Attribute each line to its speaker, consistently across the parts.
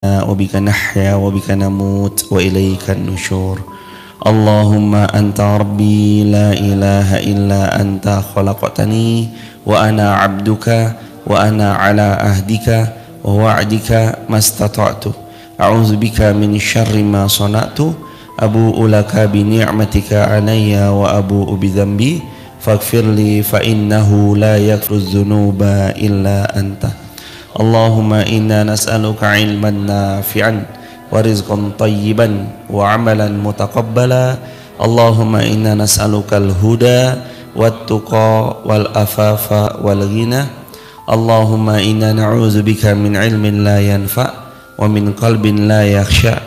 Speaker 1: وبك نحيا وبك نموت وإليك النشور. اللهم أنت ربي لا إله إلا أنت خلقتني وأنا عبدك وأنا على عهدك ووعدك ما استطعت أعوذ بك من شر ما صنعت أبوء لك بنعمتك علي وأبوء بذنبي فاغفر لي فإنه لا يغفر الذنوب إلا أنت. اللهم إنا نسألك علما نافعا ورزقا طيبا وعملا متقبلا. اللهم إنا نسألك الهدى والتقى والعفاف والغنى. اللهم إنا نعوذ بك من علم لا ينفع ومن قلب لا يخشع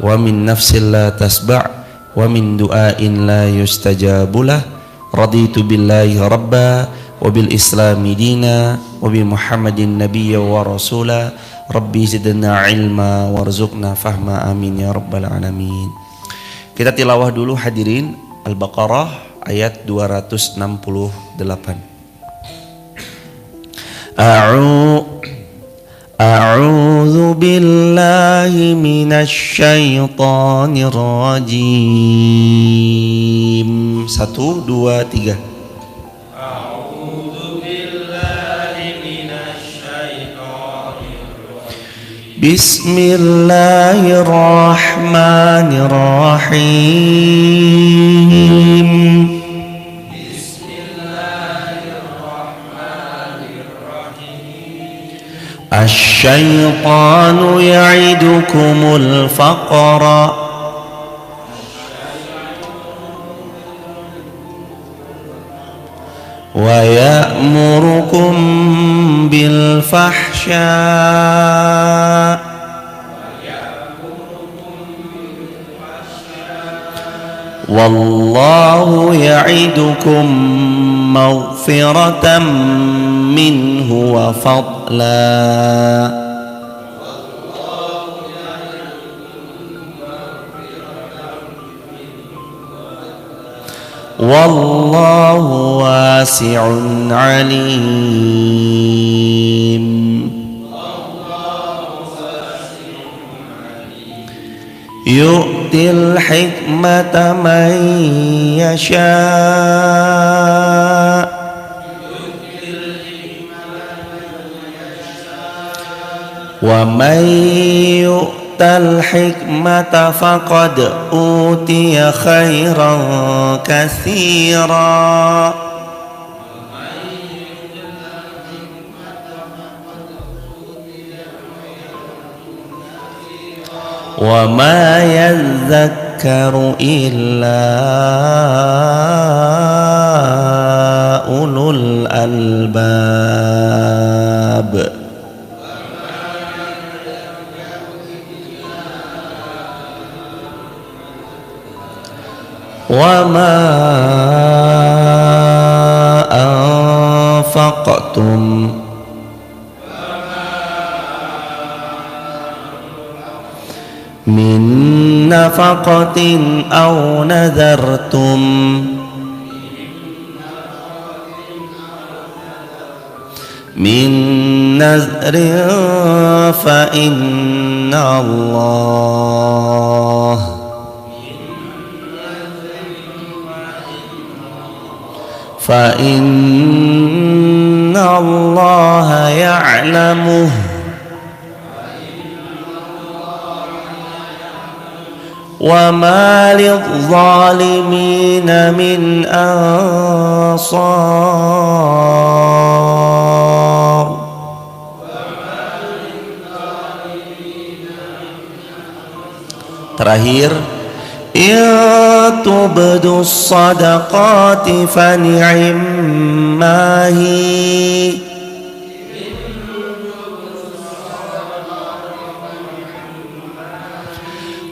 Speaker 1: ومن نفس لا تشبع ومن دعاء لا يستجاب له. رضيت بالله ربا وبالإسلام دينا وبمحمد نبيا ورسولا. Rabbi zidna ilma warzuqna fahma amin ya rabbal alamin. Kita tilawah dulu hadirin Al-Baqarah ayat 268. A'udzu billahi minasy syaithanir rajim. 1 2 3. Bismillahirrahmanirrahim. Bismillahirrahmanirrahim. Asy-syaitanu ya'idukumul faqra wa ya'murukum bil fahsya wallahu ya'idukum maghfiratan minhu wa fadla. Wallahu wasi'un alim. Yu'til hikmata man yasha' wa man yu'tal hikmata faqad utiya khairan katsira. Wa ma yadhakkaru illa ulul albab. Wa ma anfaqtum min nafaqatin aw nadhartum min nazrin fa inna Allah ya'lamuhu wa ma lidh-dhalimina min ansar. Terakhir, in tubdu sadaqati fa ni'mahi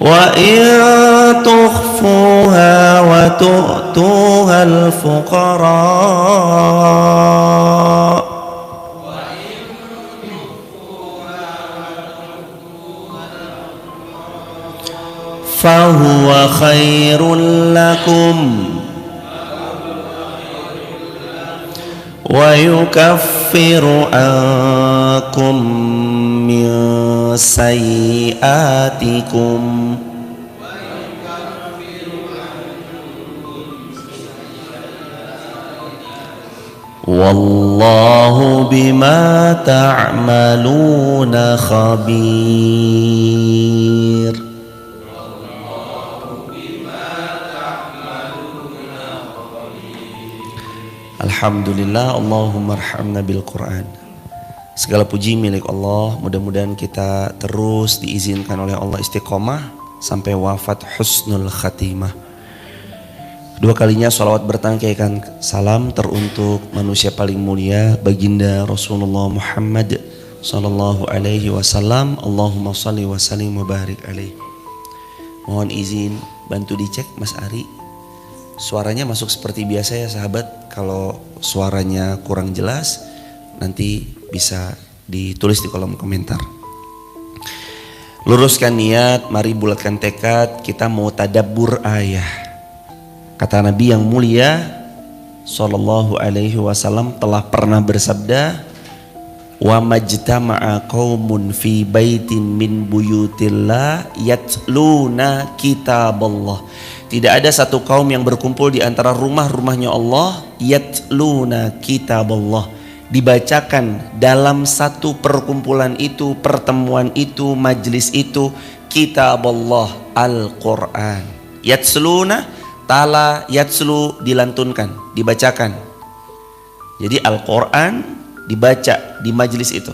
Speaker 1: wa in tukhfuha wa tu'tuha al-fuqara fa huwa khairul lakum wa yukaffiru ankum عنكم من سيئاتكم والله بما تعملون خبير. Alhamdulillah, Allahumma arhamna bil Quran. Segala puji milik Allah. Mudah-mudahan kita terus diizinkan oleh Allah istiqomah sampai wafat husnul khatimah. Dua kalinya sholawat bertangkaikan salam teruntuk manusia paling mulia baginda Rasulullah Muhammad sallallahu alaihi wasallam. Allahumma shalli wa sallim wa barik alaihi. Mohon izin bantu dicek Mas Ari. Suaranya masuk seperti biasa ya sahabat. Kalau suaranya kurang jelas nanti bisa ditulis di kolom komentar. Luruskan niat, mari bulatkan tekad, kita mau tadabbur ayat. Kata Nabi yang mulia sallallahu alaihi wasallam telah pernah bersabda, wa majtama'a qaumun fi baitin min buyutillah yatluna kitaballah. Tidak ada satu kaum yang berkumpul di antara rumah-rumahnya Allah, yatluna kitaballah, dibacakan dalam satu perkumpulan itu, pertemuan itu, majlis itu, kitaballah, Al-Quran. Yatsluna, tala, yatslu, dilantunkan, dibacakan. Jadi Al-Quran dibaca di majlis itu.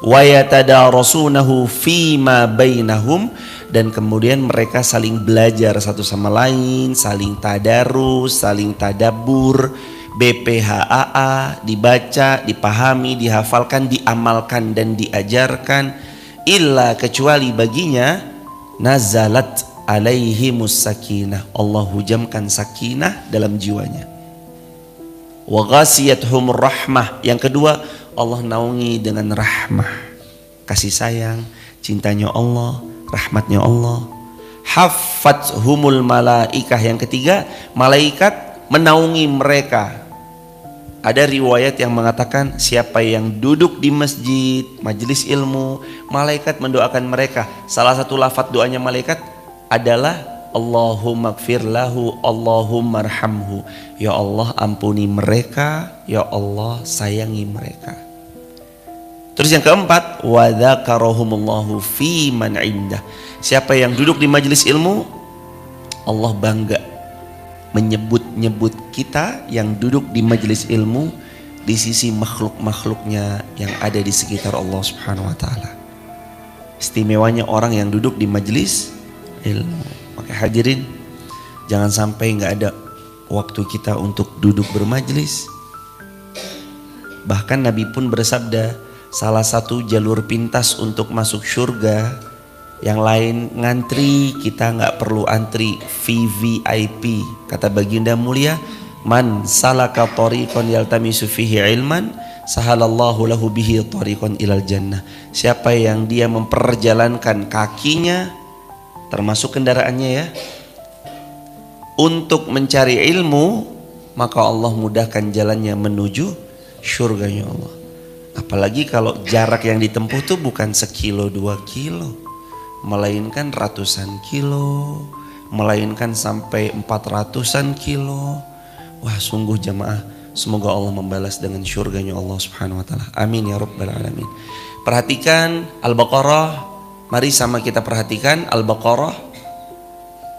Speaker 1: Wa yatadarasunahu fima bainahum, dan kemudian mereka saling belajar satu sama lain, saling tadarus, saling tadabbur, BPHAA, dibaca, dipahami, dihafalkan, diamalkan dan diajarkan. Illa, kecuali baginya, nazalat alaihimus sakinah, Allah hujamkan sakinah dalam jiwanya. Wa ghasiyatuhumur rahmah, yang kedua Allah naungi dengan rahmah, kasih sayang, cintanya Allah, rahmatnya Allah. Haffathumul malaikah, yang ketiga malaikat menaungi mereka. Ada riwayat yang mengatakan siapa yang duduk di masjid, majelis ilmu, malaikat mendoakan mereka. Salah satu lafaz doanya malaikat adalah Allahumma gfir lahu, Allahumma arhamhu. Ya Allah ampuni mereka, ya Allah sayangi mereka. Terus yang keempat, wa dzakarahumullahu fi man indah. Siapa yang duduk di majelis ilmu, Allah bangga menyebut-nyebut kita yang duduk di majelis ilmu di sisi makhluk-makhluknya yang ada di sekitar Allah Subhanahu wa taala. Istimewanya orang yang duduk di majelis ilmu. Maka hadirin, jangan sampai nggak ada waktu kita untuk duduk bermajlis. Bahkan Nabi pun bersabda, salah satu jalur pintas untuk masuk surga, yang lain ngantri, kita nggak perlu antri, VVIP. Kata baginda mulia, man salaka tariqan yaltamisu fihi ilman sahalallahu lahu bihi tariqan ilal jannah. Siapa yang dia memperjalankan kakinya, termasuk kendaraannya ya, untuk mencari ilmu, maka Allah mudahkan jalannya menuju surganya Allah. Apalagi kalau jarak yang ditempuh tuh bukan sekilo 2 kilo, melainkan ratusan kilo, melainkan sampai 400-an kilo. Wah sungguh jamaah, semoga Allah membalas dengan surganya Allah Subhanahu wa taala. Amin ya rabbal alamin. Perhatikan Al-Baqarah. Mari sama kita perhatikan Al-Baqarah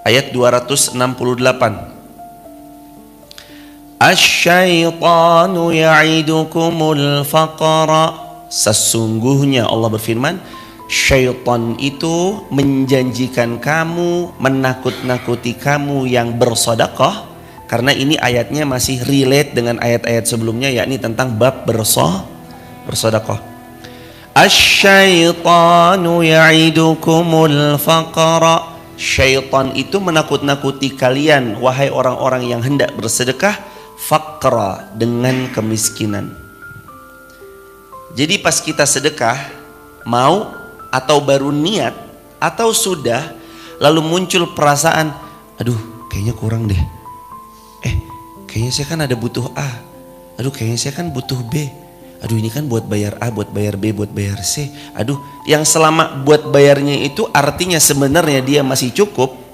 Speaker 1: ayat 268. Asy-syaitanu ya'idukumul faqra. Sesungguhnya Allah berfirman, syaitan itu menjanjikan kamu, menakut-nakuti kamu yang bersedekah. Karena ini ayatnya masih relate dengan ayat-ayat sebelumnya, yakni tentang bab bersedekah. Asy-syaitanu ya'idukumul faqra. Syaitan itu menakut-nakuti kalian, wahai orang-orang yang hendak bersedekah, faqra, dengan kemiskinan. Jadi pas kita sedekah, mau atau baru niat atau sudah, lalu muncul perasaan, aduh kayaknya kurang deh, kayaknya saya kan ada butuh A, aduh kayaknya saya kan butuh B, Aduh ini kan buat bayar A, buat bayar B, buat bayar C. Aduh yang selama buat bayarnya itu artinya sebenarnya dia masih cukup.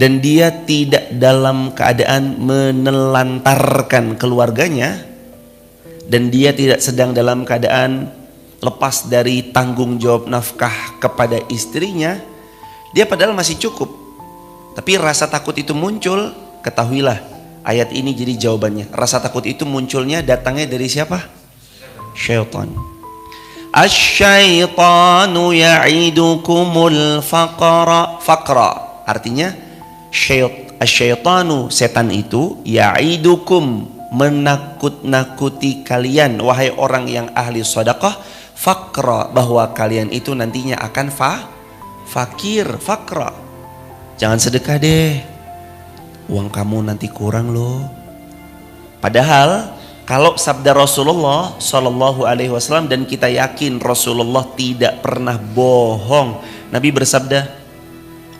Speaker 1: Dan dia tidak dalam keadaan menelantarkan keluarganya. Dan dia tidak sedang dalam keadaan lepas dari tanggung jawab nafkah kepada istrinya. Dia padahal masih cukup. Tapi rasa takut itu muncul, ketahuilah ayat ini jadi jawabannya. Rasa takut itu munculnya datangnya dari siapa? Syaitan. Asy-syaitanu ya'idukumul faqra. Artinya asy-syaitanu, setan itu, ya'idukum, menakut-nakuti kalian wahai orang yang ahli sedekah, faqra, bahwa kalian itu nantinya akan fakir, faqra. Jangan sedekah deh, uang kamu nanti kurang loh. Padahal kalau sabda Rasulullah Shallallahu Alaihi Wasallam, dan kita yakin Rasulullah tidak pernah bohong. Nabi bersabda,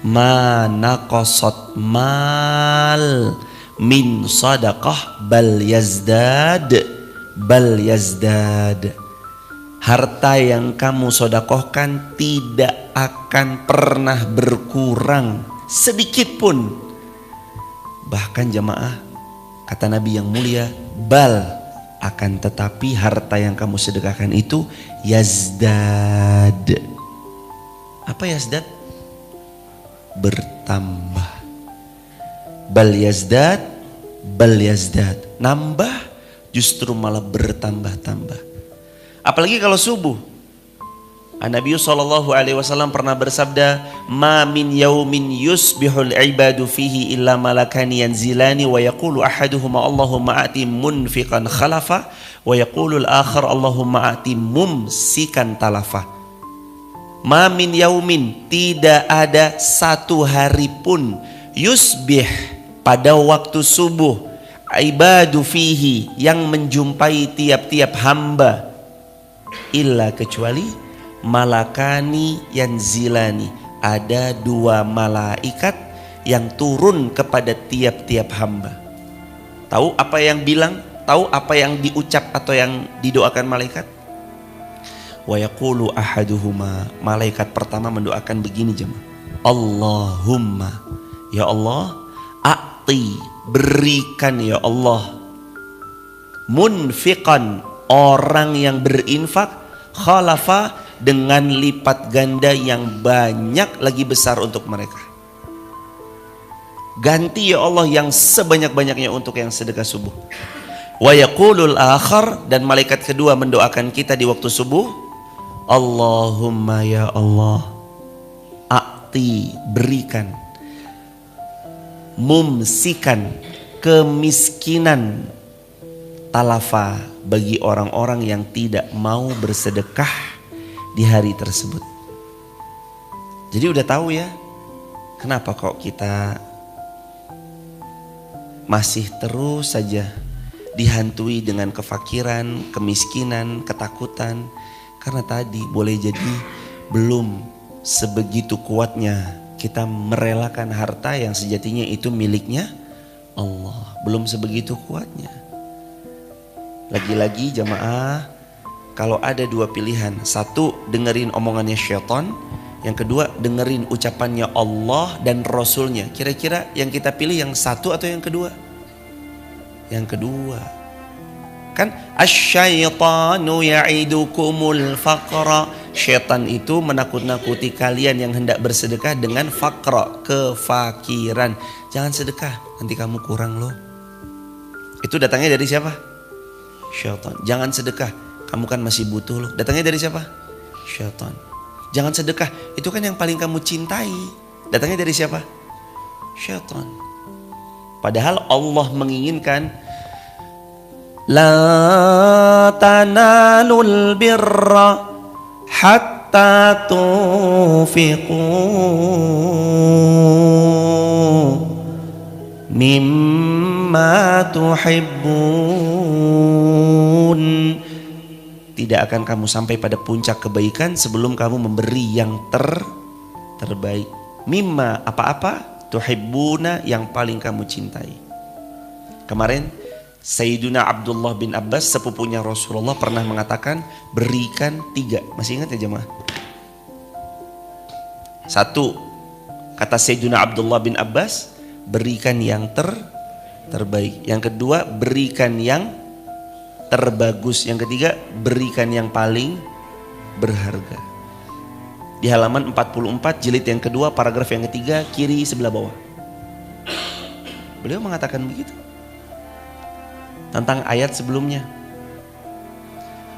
Speaker 1: "Ma naqasat mal min sadaqah bal yazdad." Harta yang kamu sedekahkan tidak akan pernah berkurang sedikit pun. Bahkan jamaah, kata Nabi yang mulia, bal, akan tetapi harta yang kamu sedekahkan itu yazdad. Apa yazdad? Bertambah. Bal yazdad, nambah, justru malah bertambah-tambah. Apalagi kalau subuh. Nabi sallallahu alaihi wasallam pernah bersabda, "Ma min yaumin yusbihul ibadu fihi illa malakani yanzilani wa yaqulu ahaduhuma Allahumma a'ti munfiqan khalafa wa yaqulu al-akhar Allahumma a'ti mumsikan talafa." Ma min yaumin, tidak ada satu hari pun, yusbih, pada waktu subuh, ibadu fihi, yang menjumpai tiap-tiap hamba, illa, kecuali malakani yanzilani, ada dua malaikat yang turun kepada tiap-tiap hamba. Tahu apa yang bilang? Tahu apa yang diucap atau yang didoakan malaikat? Wa yaqulu ahaduhuma, malaikat pertama mendoakan begini jemaah, Allahumma, ya Allah, a'ti, berikan ya Allah, munfiqan, orang yang berinfak, khalafa, dengan lipat ganda yang banyak lagi besar untuk mereka. Ganti ya Allah yang sebanyak-banyaknya untuk yang sedekah subuh. Wa yaqulul akhar, dan malaikat kedua mendoakan kita di waktu subuh, Allahumma ya Allah, a'ti, berikan, mumsikan, kemiskinan, talafa, bagi orang-orang yang tidak mau bersedekah di hari tersebut. Jadi udah tahu ya, kenapa kok kita masih terus saja dihantui dengan kefakiran, kemiskinan, ketakutan. Karena tadi boleh jadi belum sebegitu kuatnya kita merelakan harta yang sejatinya itu miliknya Allah. Belum sebegitu kuatnya. Lagi-lagi jamaah, kalau ada dua pilihan, satu dengerin omongannya syaitan, yang kedua dengerin ucapannya Allah dan Rasulnya. Kira-kira yang kita pilih yang satu atau yang kedua? Yang kedua. Kan asy-syaitanu ya'idukumul faqra, syaitan itu menakut-nakuti kalian yang hendak bersedekah dengan faqra, kefakiran. Jangan sedekah, nanti kamu kurang loh. Itu datangnya dari siapa? Syaitan. Jangan sedekah, kamu kan masih butuh loh. Datangnya dari siapa? Syaitan. Jangan sedekah, itu kan yang paling kamu cintai. Datangnya dari siapa? Syaitan. Padahal Allah menginginkan, la tanalul birra hatta tunfiqu mimma tuhibbun. Tidak akan kamu sampai pada puncak kebaikan sebelum kamu memberi yang terbaik. Mimma, apa-apa, tuhibbuna, yang paling kamu cintai. Kemarin Sayyiduna Abdullah bin Abbas, sepupunya Rasulullah, pernah mengatakan berikan 3. Masih ingat ya jemaah? 1, kata Sayyiduna Abdullah bin Abbas, berikan yang terbaik. Yang kedua, berikan yang terbagus. Yang ketiga, berikan yang paling berharga. Di halaman 44 jilid yang kedua, paragraf yang ketiga, kiri sebelah bawah. Beliau mengatakan begitu tentang ayat sebelumnya.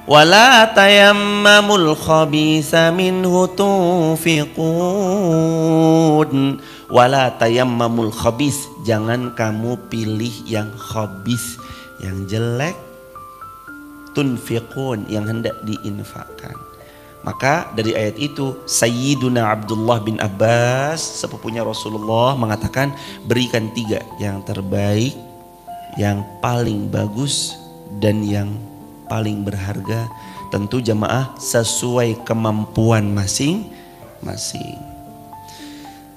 Speaker 1: Wala tayammamul khabitha minhu tunfiqun. Wala tayammamul khabith, jangan kamu pilih yang khabith, yang jelek. Tunfiqun, yang hendak diinfakkan. Maka dari ayat itu Sayyiduna Abdullah bin Abbas, sepupunya Rasulullah, mengatakan berikan 3, yang terbaik, yang paling bagus, dan yang paling berharga. Tentu jamaah sesuai kemampuan masing-masing.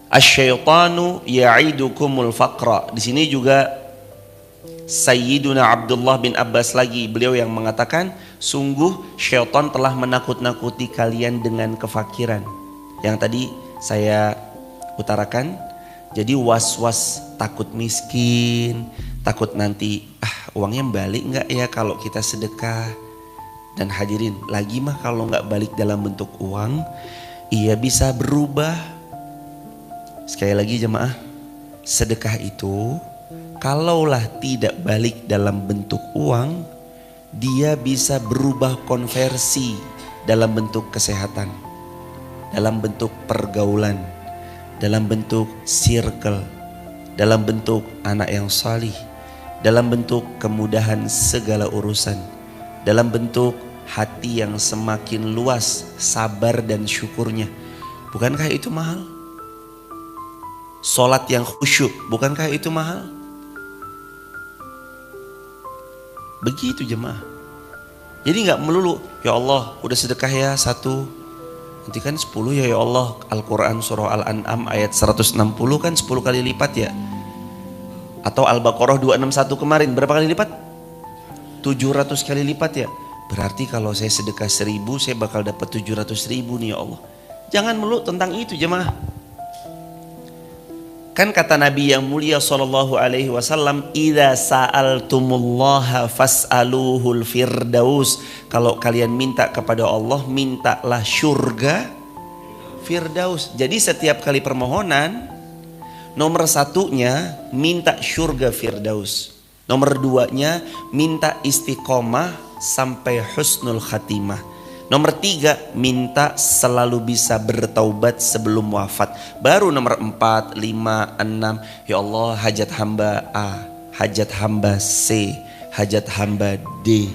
Speaker 1: Asyaitanu ya'idukumul faqra. Di sini juga Sayyiduna Abdullah bin Abbas lagi, beliau yang mengatakan, sungguh syaitan telah menakut-nakuti kalian dengan kefakiran. Yang tadi saya utarakan, jadi was-was, takut miskin, takut nanti uangnya balik nggak ya kalau kita sedekah. Dan hadirin, lagi mah kalau nggak balik dalam bentuk uang, ia bisa berubah. Sekali lagi jemaah, sedekah itu kalaulah tidak balik dalam bentuk uang, dia bisa berubah konversi dalam bentuk kesehatan, dalam bentuk pergaulan, dalam bentuk circle, dalam bentuk anak yang salih, dalam bentuk kemudahan segala urusan, dalam bentuk hati yang semakin luas, sabar dan syukurnya. Bukankah itu mahal? Salat yang khusyuk, bukankah itu mahal? Begitu jemaah. Jadi gak melulu, ya Allah udah sedekah ya 1, nanti kan 10 ya Allah. Al-Quran surah Al-An'am ayat 160 kan 10 kali lipat ya. Atau Al-Baqarah 261 kemarin berapa kali lipat? 700 kali lipat ya. Berarti kalau saya sedekah 1000 saya bakal dapat 700.000 nih ya Allah. Jangan melulu tentang itu jemaah. Kan kata Nabi yang mulia sallallahu alaihi wasallam, "Idza sa'altumullaha fas'aluhul firdaus." Kalau kalian minta kepada Allah, mintalah surga firdaus. Jadi setiap kali permohonan, nomor 1-nya minta surga firdaus. Nomor 2-nya minta istiqomah sampai husnul khatimah. Nomor 3, minta selalu bisa bertaubat sebelum wafat. Baru nomor 4, 5, 6, ya Allah hajat hamba A, hajat hamba C, hajat hamba D.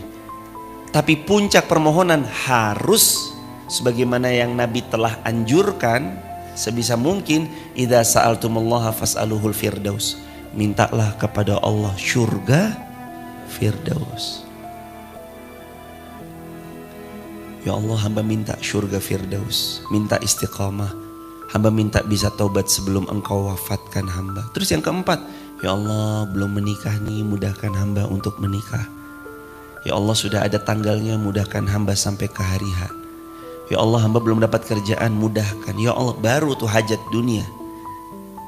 Speaker 1: Tapi puncak permohonan harus sebagaimana yang Nabi telah anjurkan, sebisa mungkin idza sa'altumullaha fas'aluhul firdaus. Mintalah kepada Allah surga firdaus. Ya Allah, hamba minta surga firdaus, minta istiqamah, hamba minta bisa taubat sebelum engkau wafatkan hamba. Terus yang keempat, ya Allah belum menikah nih, mudahkan hamba untuk menikah. Ya Allah sudah ada tanggalnya, mudahkan hamba sampai ke hari H. Ya Allah hamba belum dapat kerjaan, mudahkan. Ya Allah, baru tuh hajat dunia.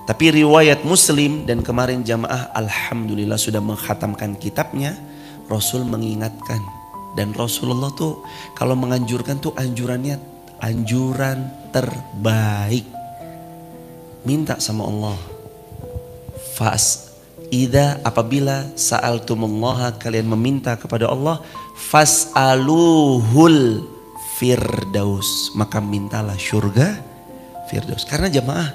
Speaker 1: Tapi riwayat Muslim dan kemarin jamaah alhamdulillah sudah mengkhatamkan kitabnya, Rasul mengingatkan. Dan Rasulullah tuh kalau menganjurkan tuh anjurannya anjuran terbaik. Minta sama Allah. Apabila sa'altumullaha, kalian meminta kepada Allah, fas'aluhul firdaus, maka mintalah surga firdaus. Karena jamaah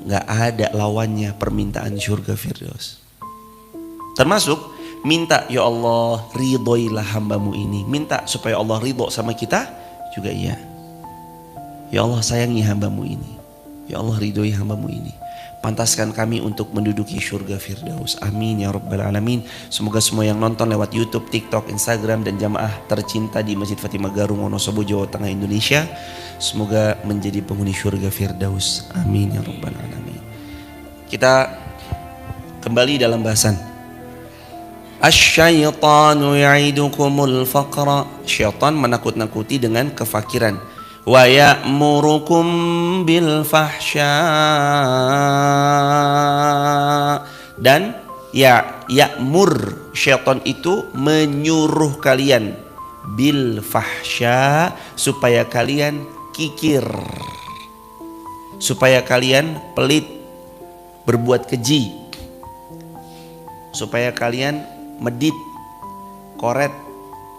Speaker 1: gak ada lawannya permintaan surga firdaus. Termasuk minta, ya Allah ridhoilah hambamu ini. Minta supaya Allah ridho sama kita juga iya. Ya Allah sayangi hambamu ini. Ya Allah ridhoi hambamu ini. Pantaskan kami untuk menduduki surga firdaus. Amin ya rabbal alamin. Semoga semua yang nonton lewat YouTube, TikTok, Instagram dan jamaah tercinta di Masjid Fatimah Garung, Wonosobo, Jawa Tengah, Indonesia, semoga menjadi penghuni surga firdaus. Amin ya rabbal alamin. Kita kembali dalam bahasan. Asyaitanu ya'idukumul faqra. Syaitan menakut-nakuti dengan kefakiran. Wa ya'murukum bil fahsya. Dan ya'mur, syaitan itu menyuruh kalian bil fahsya, supaya kalian kikir, supaya kalian pelit, berbuat keji, supaya kalian medit, koret,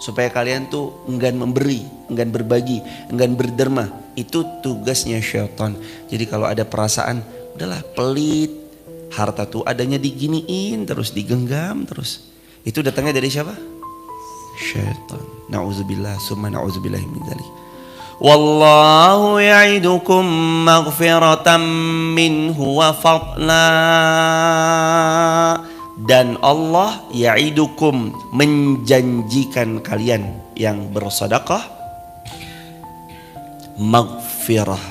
Speaker 1: supaya kalian tuh enggan memberi, enggan berbagi, enggan berderma. Itu tugasnya syaitan. Jadi kalau ada perasaan udahlah pelit, harta tuh adanya diginiin terus, digenggam terus, itu datangnya dari siapa? Syaitan. Na'udzubillah summa na'udzubillah min dzalik. Wallahu ya'idukum maghfiratan minhu wa fadla. Dan Allah ya'idukum, menjanjikan kalian yang bersedekah, maghfirah,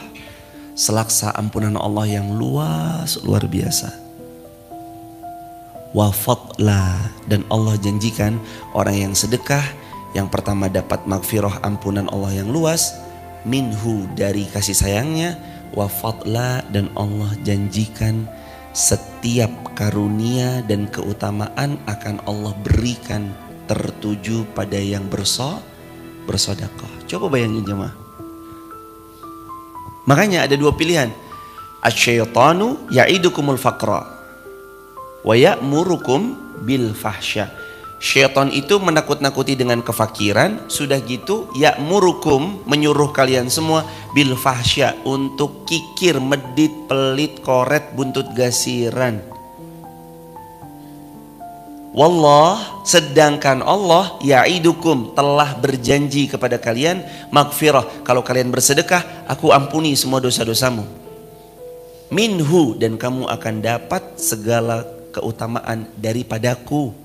Speaker 1: selaksa ampunan Allah yang luas, luar biasa. Wa fadla, dan Allah janjikan orang yang sedekah yang pertama dapat maghfirah, ampunan Allah yang luas, minhu, dari kasih sayangnya, wa fadla, dan Allah janjikan setiap karunia dan keutamaan akan Allah berikan tertuju pada yang bersedekah. Coba bayangin jemaah. Makanya ada dua pilihan. Asyaitanu ya'idukumul faqra wa ya'murukum bil fahsya. Syaitan itu menakut-nakuti dengan kefakiran, sudah gitu ya'murukum, menyuruh kalian semua bil fahsya, untuk kikir, medit, pelit, koret, buntut gasiran. Wallah, sedangkan Allah ya'idukum, telah berjanji kepada kalian maghfirah, kalau kalian bersedekah aku ampuni semua dosa-dosamu. Minhu, dan kamu akan dapat segala keutamaan daripadaku.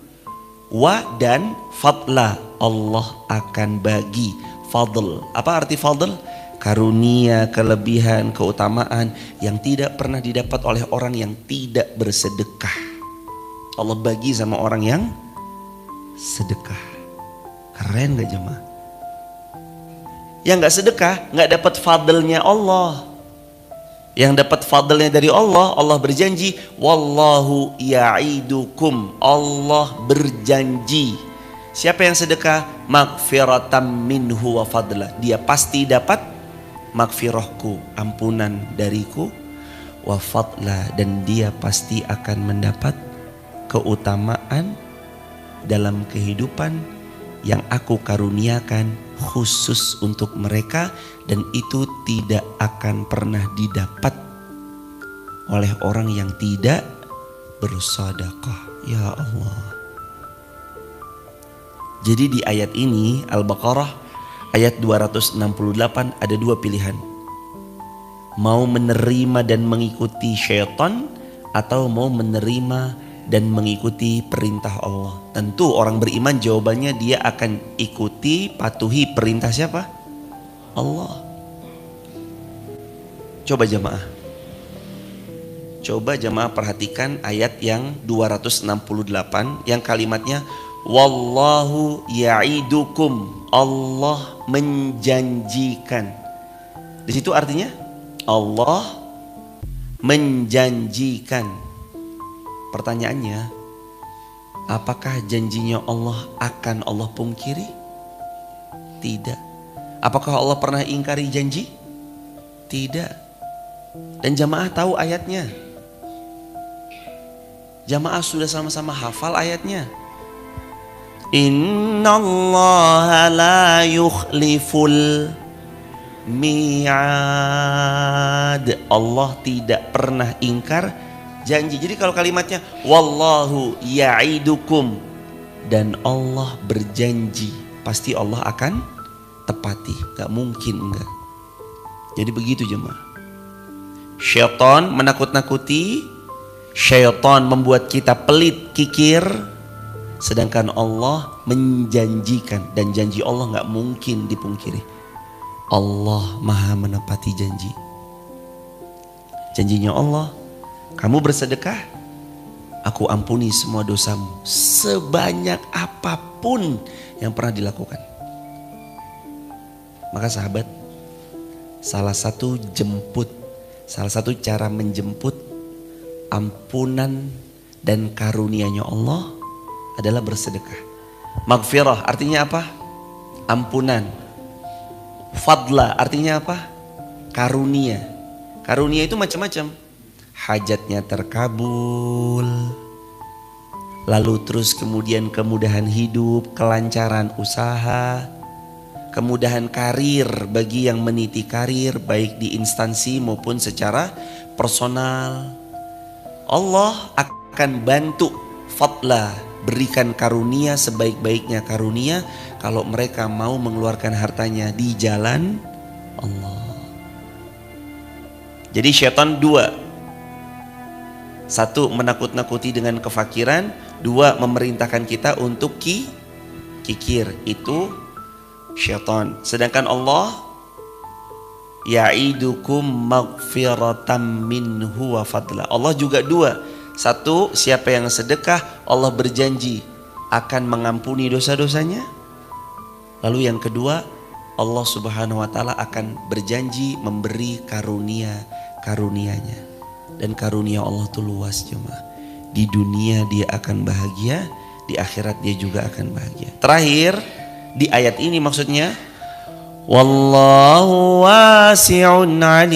Speaker 1: Wa, dan fadla, Allah akan bagi fadl. Apa arti fadl? Karunia, kelebihan, keutamaan yang tidak pernah didapat oleh orang yang tidak bersedekah. Allah bagi sama orang yang sedekah. Keren gak jemaah? Yang gak sedekah gak dapat fadlnya Allah. Yang dapat fadlnya dari Allah, Allah berjanji, wallahu ya'idukum, Allah berjanji. Siapa yang sedekah? Maghfiratan minhu wa fadla, dia pasti dapat maghfirahku, ampunan dariku, wa fadla, dan dia pasti akan mendapat keutamaan dalam kehidupan yang aku karuniakan khusus untuk mereka, dan itu tidak akan pernah didapat oleh orang yang tidak bersedekah. Ya Allah. Jadi di ayat ini Al-Baqarah ayat 268 ada dua pilihan. Mau menerima dan mengikuti syaitan, atau mau menerima dan mengikuti perintah Allah. Tentu orang beriman jawabannya dia akan ikuti, patuhi perintah siapa? Allah. Coba jemaah perhatikan ayat yang 268 yang kalimatnya wallahu ya'idukum, Allah menjanjikan. Di situ artinya Allah menjanjikan. Pertanyaannya, apakah janjinya Allah akan Allah pungkiri? Tidak. Apakah Allah pernah ingkari janji? Tidak. Dan jamaah tahu ayatnya. Jamaah sudah sama-sama hafal ayatnya. Innallaha la yukhliful mi'ad. Allah tidak pernah ingkar janji. Jadi kalau kalimatnya wallahu ya'idukum, dan Allah berjanji, pasti Allah akan tepati. Gak mungkin enggak. Jadi begitu jemaah. Syaitan menakut-nakuti, syaitan membuat kita pelit, kikir, sedangkan Allah menjanjikan, dan janji Allah gak mungkin dipungkiri. Allah maha menepati janji. Janjinya Allah, kamu bersedekah, aku ampuni semua dosamu sebanyak apapun yang pernah dilakukan. Maka sahabat, salah satu cara menjemput ampunan dan karunia-Nya Allah adalah bersedekah. Maghfirah artinya apa? Ampunan. Fadla artinya apa? Karunia. Karunia itu macam-macam. Hajatnya terkabul, lalu terus kemudian kemudahan hidup, kelancaran usaha, kemudahan karir bagi yang meniti karir baik di instansi maupun secara personal. Allah akan bantu fadla, berikan karunia sebaik-baiknya karunia kalau mereka mau mengeluarkan hartanya di jalan Allah. Jadi syaitan dua: satu, menakut-nakuti dengan kefakiran; dua, memerintahkan kita untuk kikir. Itu syaitan. Sedangkan Allah ya'idukum maghfiratan minhu wa fadla. Allah juga dua: satu, siapa yang sedekah Allah berjanji akan mengampuni dosa-dosanya. Lalu yang kedua, Allah subhanahu wa ta'ala akan berjanji memberi karunia-nya. Dan karunia Allah itu luas jemaah. Di dunia dia akan bahagia, di akhirat dia juga akan bahagia. Terakhir di ayat ini maksudnya, wallahu wasi'un alim.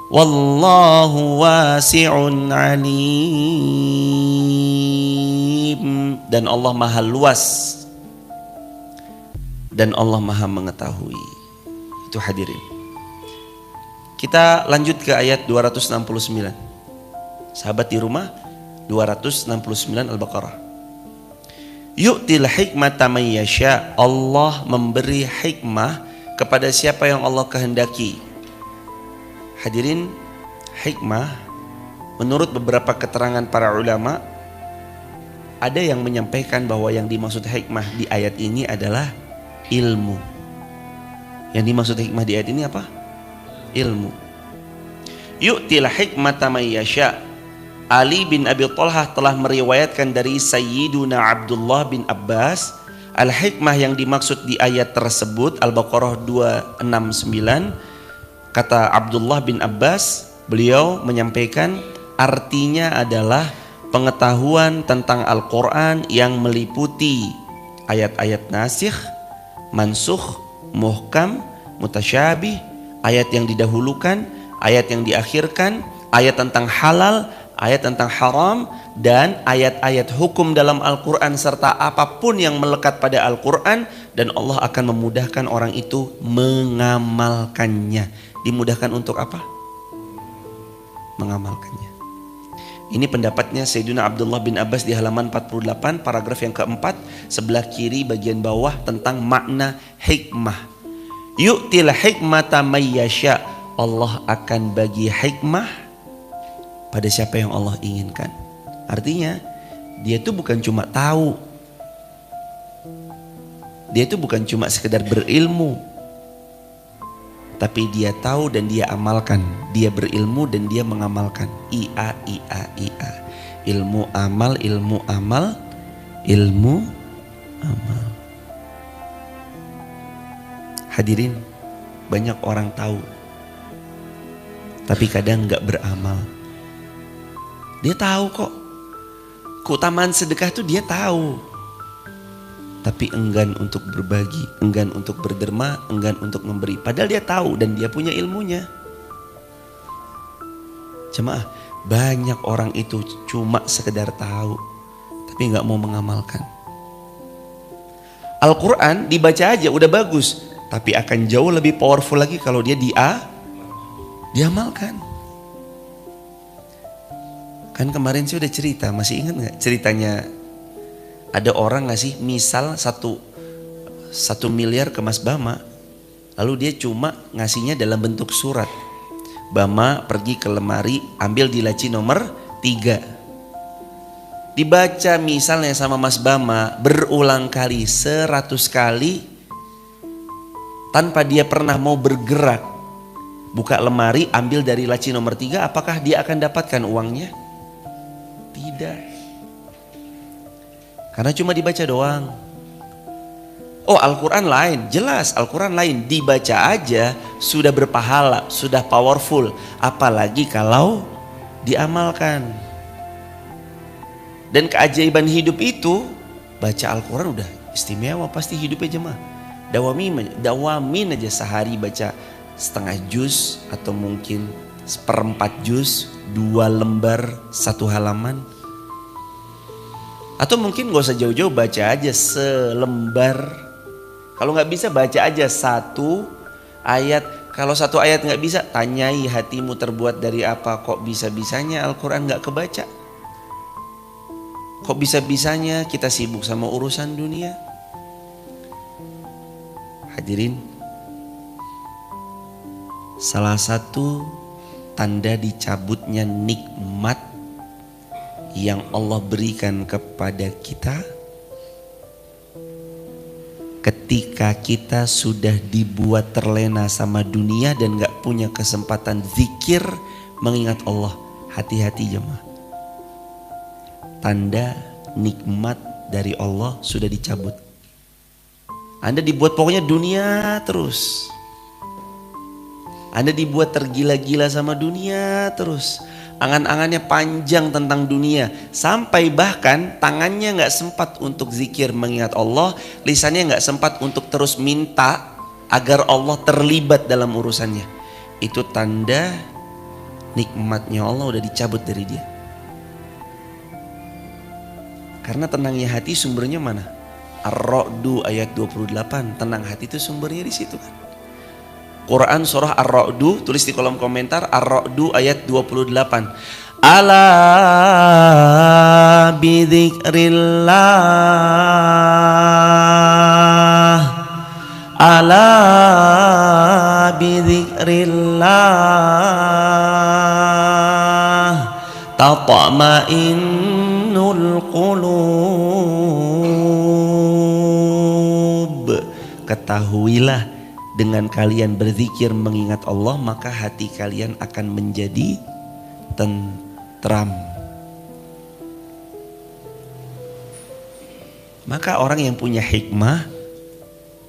Speaker 1: Wallahu wasi'un alim. Dan Allah maha luas dan Allah maha mengetahui. Itu hadirin. Kita lanjut ke ayat 269. Sahabat di rumah, 269 Al-Baqarah. Yu'til hikmata may yasha. Allah memberi hikmah kepada siapa yang Allah kehendaki. Hadirin, hikmah menurut beberapa keterangan para ulama, ada yang menyampaikan bahwa yang dimaksud hikmah di ayat ini adalah ilmu. Yang dimaksud hikmah di ayat ini apa? Ilmu. Yu'til hikmata may yasha. Ali bin Abi Thalhah telah meriwayatkan dari Sayyiduna Abdullah bin Abbas, al-hikmah yang dimaksud di ayat tersebut Al-Baqarah 269. Kata Abdullah bin Abbas, beliau menyampaikan artinya adalah pengetahuan tentang Al-Quran yang meliputi ayat-ayat nasikh, mansukh, muhkam, mutasyabih, ayat yang didahulukan, ayat yang diakhirkan, ayat tentang halal, ayat tentang haram, dan ayat-ayat hukum dalam Al-Quran serta apapun yang melekat pada Al-Quran, dan Allah akan memudahkan orang itu mengamalkannya. Dimudahkan untuk apa? Mengamalkannya. Ini pendapatnya Sayyidina Abdullah bin Abbas di halaman 48 paragraf yang keempat sebelah kiri bagian bawah tentang makna hikmah. Yu'til hikmata may yasha. Allah akan bagi hikmah pada siapa yang Allah inginkan. Artinya dia itu bukan cuma tahu, dia itu bukan cuma sekedar berilmu, tapi dia tahu dan dia amalkan. Dia berilmu dan dia mengamalkan. Ia. Ilmu amal, ilmu amal, ilmu amal. Hadirin, banyak orang tahu tapi kadang gak beramal. Dia tahu kok keutamaan sedekah itu, dia tahu, tapi enggan untuk berbagi, enggan untuk berderma, enggan untuk memberi. Padahal dia tahu dan dia punya ilmunya. Jemaah, banyak orang itu cuma sekedar tahu tapi gak mau mengamalkan. Al-Quran dibaca aja udah bagus, tapi akan jauh lebih powerful lagi kalau dia diamalkan. Kan kemarin saya udah cerita, masih ingat gak ceritanya? Ada orang ngasih misal 1 miliar ke Mas Bama, lalu dia cuma ngasihnya dalam bentuk surat. Bama pergi ke lemari, ambil di laci nomor 3. Dibaca misalnya sama Mas Bama berulang kali, 100 kali, tanpa dia pernah mau bergerak, buka lemari, ambil dari laci nomor 3, apakah dia akan dapatkan uangnya? Tidak. Karena cuma dibaca doang. Oh, Al-Quran lain, jelas Al-Quran lain, dibaca aja sudah berpahala, sudah powerful, apalagi kalau diamalkan. Dan keajaiban hidup itu, baca Al-Quran udah istimewa pasti hidupnya jemaah. Dawamin aja sehari baca setengah juz atau mungkin seperempat juz, 2 lembar 1 halaman. Atau mungkin gak usah jauh-jauh, baca aja selembar. Kalau nggak bisa baca aja 1 ayat. Kalau 1 ayat nggak bisa, tanyai hatimu terbuat dari apa. Kok bisa-bisanya Al-Quran nggak kebaca? Kok bisa-bisanya kita sibuk sama urusan dunia? Hadirin, salah satu tanda dicabutnya nikmat yang Allah berikan kepada kita, ketika kita sudah dibuat terlena sama dunia dan gak punya kesempatan zikir mengingat Allah. Hati-hati jemaah, tanda nikmat dari Allah sudah dicabut. Anda dibuat pokoknya dunia terus, Anda dibuat tergila-gila sama dunia terus, angan-angannya panjang tentang dunia, sampai bahkan tangannya gak sempat untuk zikir mengingat Allah, lisannya gak sempat untuk terus minta agar Allah terlibat dalam urusannya. Itu tanda nikmatnya Allah udah dicabut dari dia. Karena tenangnya hati sumbernya mana? Ar-Ra'du ayat 28, tenang hati itu sumbernya di situ kan. Quran surah Ar-Ra'du, tulis di kolom komentar, Ar-Ra'du ayat 28. Ala bidzikrillah, ala bidzikrillah tatma'innul qulub. Ketahuilah, dengan kalian berzikir mengingat Allah, maka hati kalian akan menjadi tentram. Maka orang yang punya hikmah,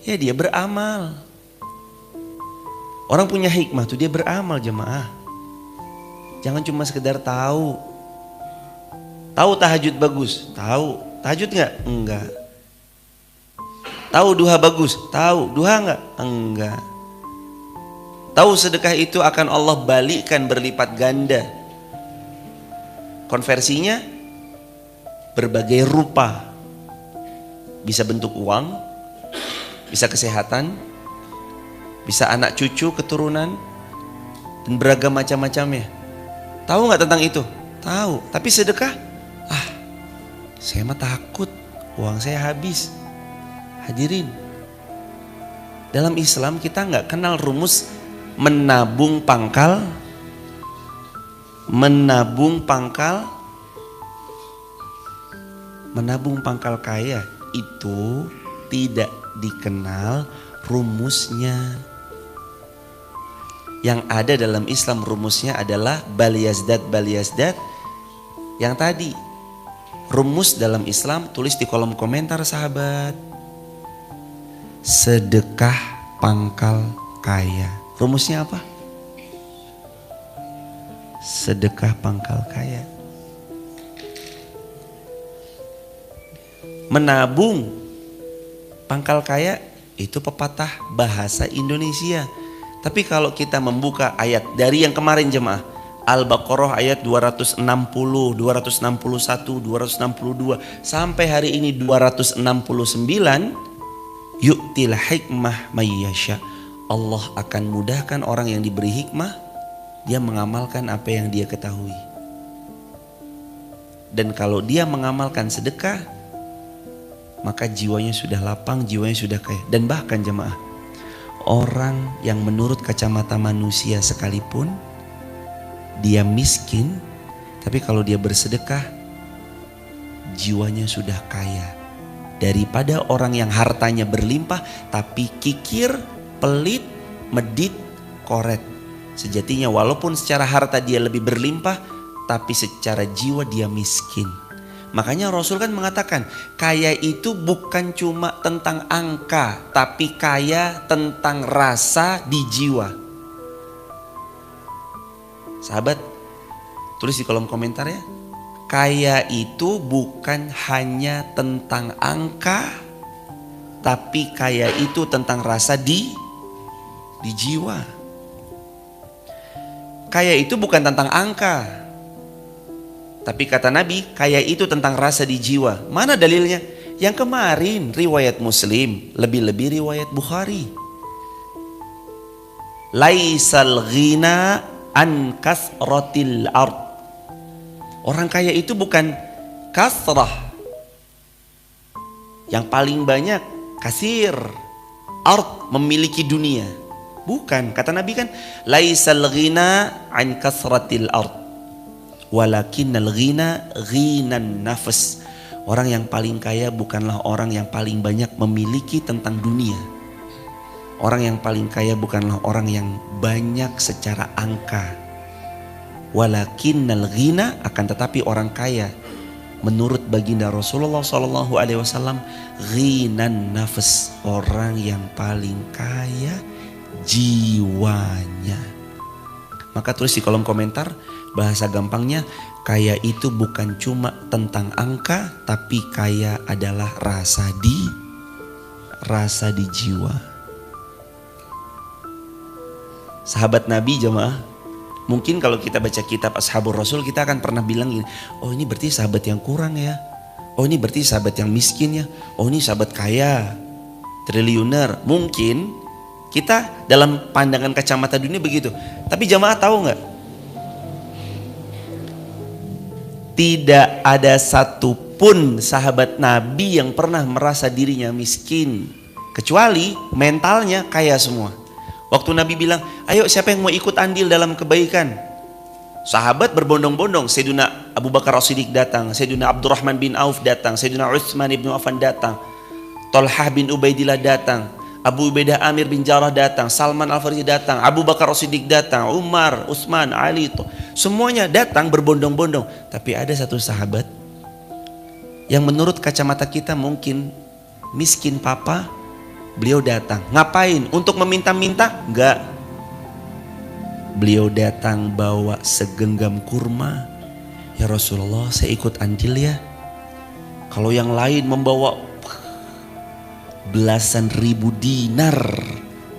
Speaker 1: ya dia beramal. Orang punya hikmah tuh dia beramal jemaah. Jangan cuma sekedar tahu. Tahu tahajud bagus? Tahu. Tahajud enggak? Enggak. Tahu duha bagus? Tahu. Duha enggak? Enggak. Tahu sedekah itu akan Allah balikkan berlipat ganda. Konversinya berbagai rupa. Bisa bentuk uang, bisa kesehatan, bisa anak cucu, keturunan, dan beragam macam-macamnya. Tahu nggak tentang itu? Tahu. Tapi sedekah, saya mah takut uang saya habis. Hadirin, dalam Islam kita nggak kenal rumus menabung pangkal kaya. Itu tidak dikenal rumusnya. Yang ada dalam Islam rumusnya adalah bal yazdad. Yang tadi rumus dalam Islam, tulis di kolom komentar sahabat. Sedekah pangkal kaya. Rumusnya apa? Sedekah pangkal kaya. Menabung pangkal kaya itu pepatah bahasa Indonesia. Tapi kalau kita membuka ayat dari yang kemarin jemaah, Al-Baqarah ayat 260, 261, 262 sampai hari ini 269, yu'til hikmah mayyasha. Allah akan mudahkan orang yang diberi hikmah, dia mengamalkan apa yang dia ketahui. Dan kalau dia mengamalkan sedekah, maka jiwanya sudah lapang, jiwanya sudah kaya. Dan bahkan jemaah, orang yang menurut kacamata manusia sekalipun dia miskin, tapi kalau dia bersedekah, jiwanya sudah kaya. Daripada orang yang hartanya berlimpah tapi kikir, pelit, medit, koret. Sejatinya walaupun secara harta dia lebih berlimpah, tapi secara jiwa dia miskin. Makanya Rasul kan mengatakan, kaya itu bukan cuma tentang angka, tapi kaya tentang rasa di jiwa. Sahabat, tulis di kolom komentar ya. Kaya itu bukan hanya tentang angka, tapi kaya itu tentang rasa di jiwa. Kaya itu bukan tentang angka, tapi kata Nabi, kaya itu tentang rasa di jiwa. Mana dalilnya? Yang kemarin riwayat Muslim, lebih-lebih riwayat Bukhari. Laisal ghina an kasratil ard. Orang kaya itu bukan kasrah, yang paling banyak, kasir, ard, memiliki dunia. Bukan, kata Nabi kan, laisal ghina an kasratil ard, walakinnal ghina ghinan nafs. Orang yang paling kaya bukanlah orang yang paling banyak memiliki tentang dunia. Orang yang paling kaya bukanlah orang yang banyak secara angka. Walakinnal ghina, akan tetapi orang kaya menurut baginda Rasulullah SAW, ghinan nafs, orang yang paling kaya jiwanya. Maka tulis di kolom komentar, bahasa gampangnya, kaya itu bukan cuma tentang angka, tapi kaya adalah rasa di jiwa. Sahabat Nabi jemaah, mungkin kalau kita baca kitab Ashabur Rasul, kita akan pernah bilang gini, oh ini berarti sahabat yang kurang ya, oh ini berarti sahabat yang miskin ya, oh ini sahabat kaya, triliuner. Mungkin kita dalam pandangan kacamata dunia begitu. Tapi jamaah tahu nggak? Tidak ada satupun sahabat Nabi yang pernah merasa dirinya miskin, kecuali mentalnya kaya semua. Waktu Nabi bilang, ayo siapa yang mau ikut andil dalam kebaikan? Sahabat berbondong-bondong. Sayyidina Abu Bakar As-Siddiq datang, Sayyidina Abdurrahman bin Auf datang, Sayyidina Utsman bin Affan datang, Talhah bin Ubaidillah datang, Abu Ubaidah Amir bin Jarrah datang, Salman Al-Farisi datang, Abu Bakar As-Siddiq datang, Umar, Utsman, Ali, semuanya datang berbondong-bondong. Tapi ada satu sahabat yang menurut kacamata kita mungkin miskin papa. Beliau datang, ngapain? Untuk meminta-minta? Enggak. Beliau datang bawa segenggam kurma. Ya Rasulullah, saya ikut andil ya. Kalau yang lain membawa belasan ribu dinar,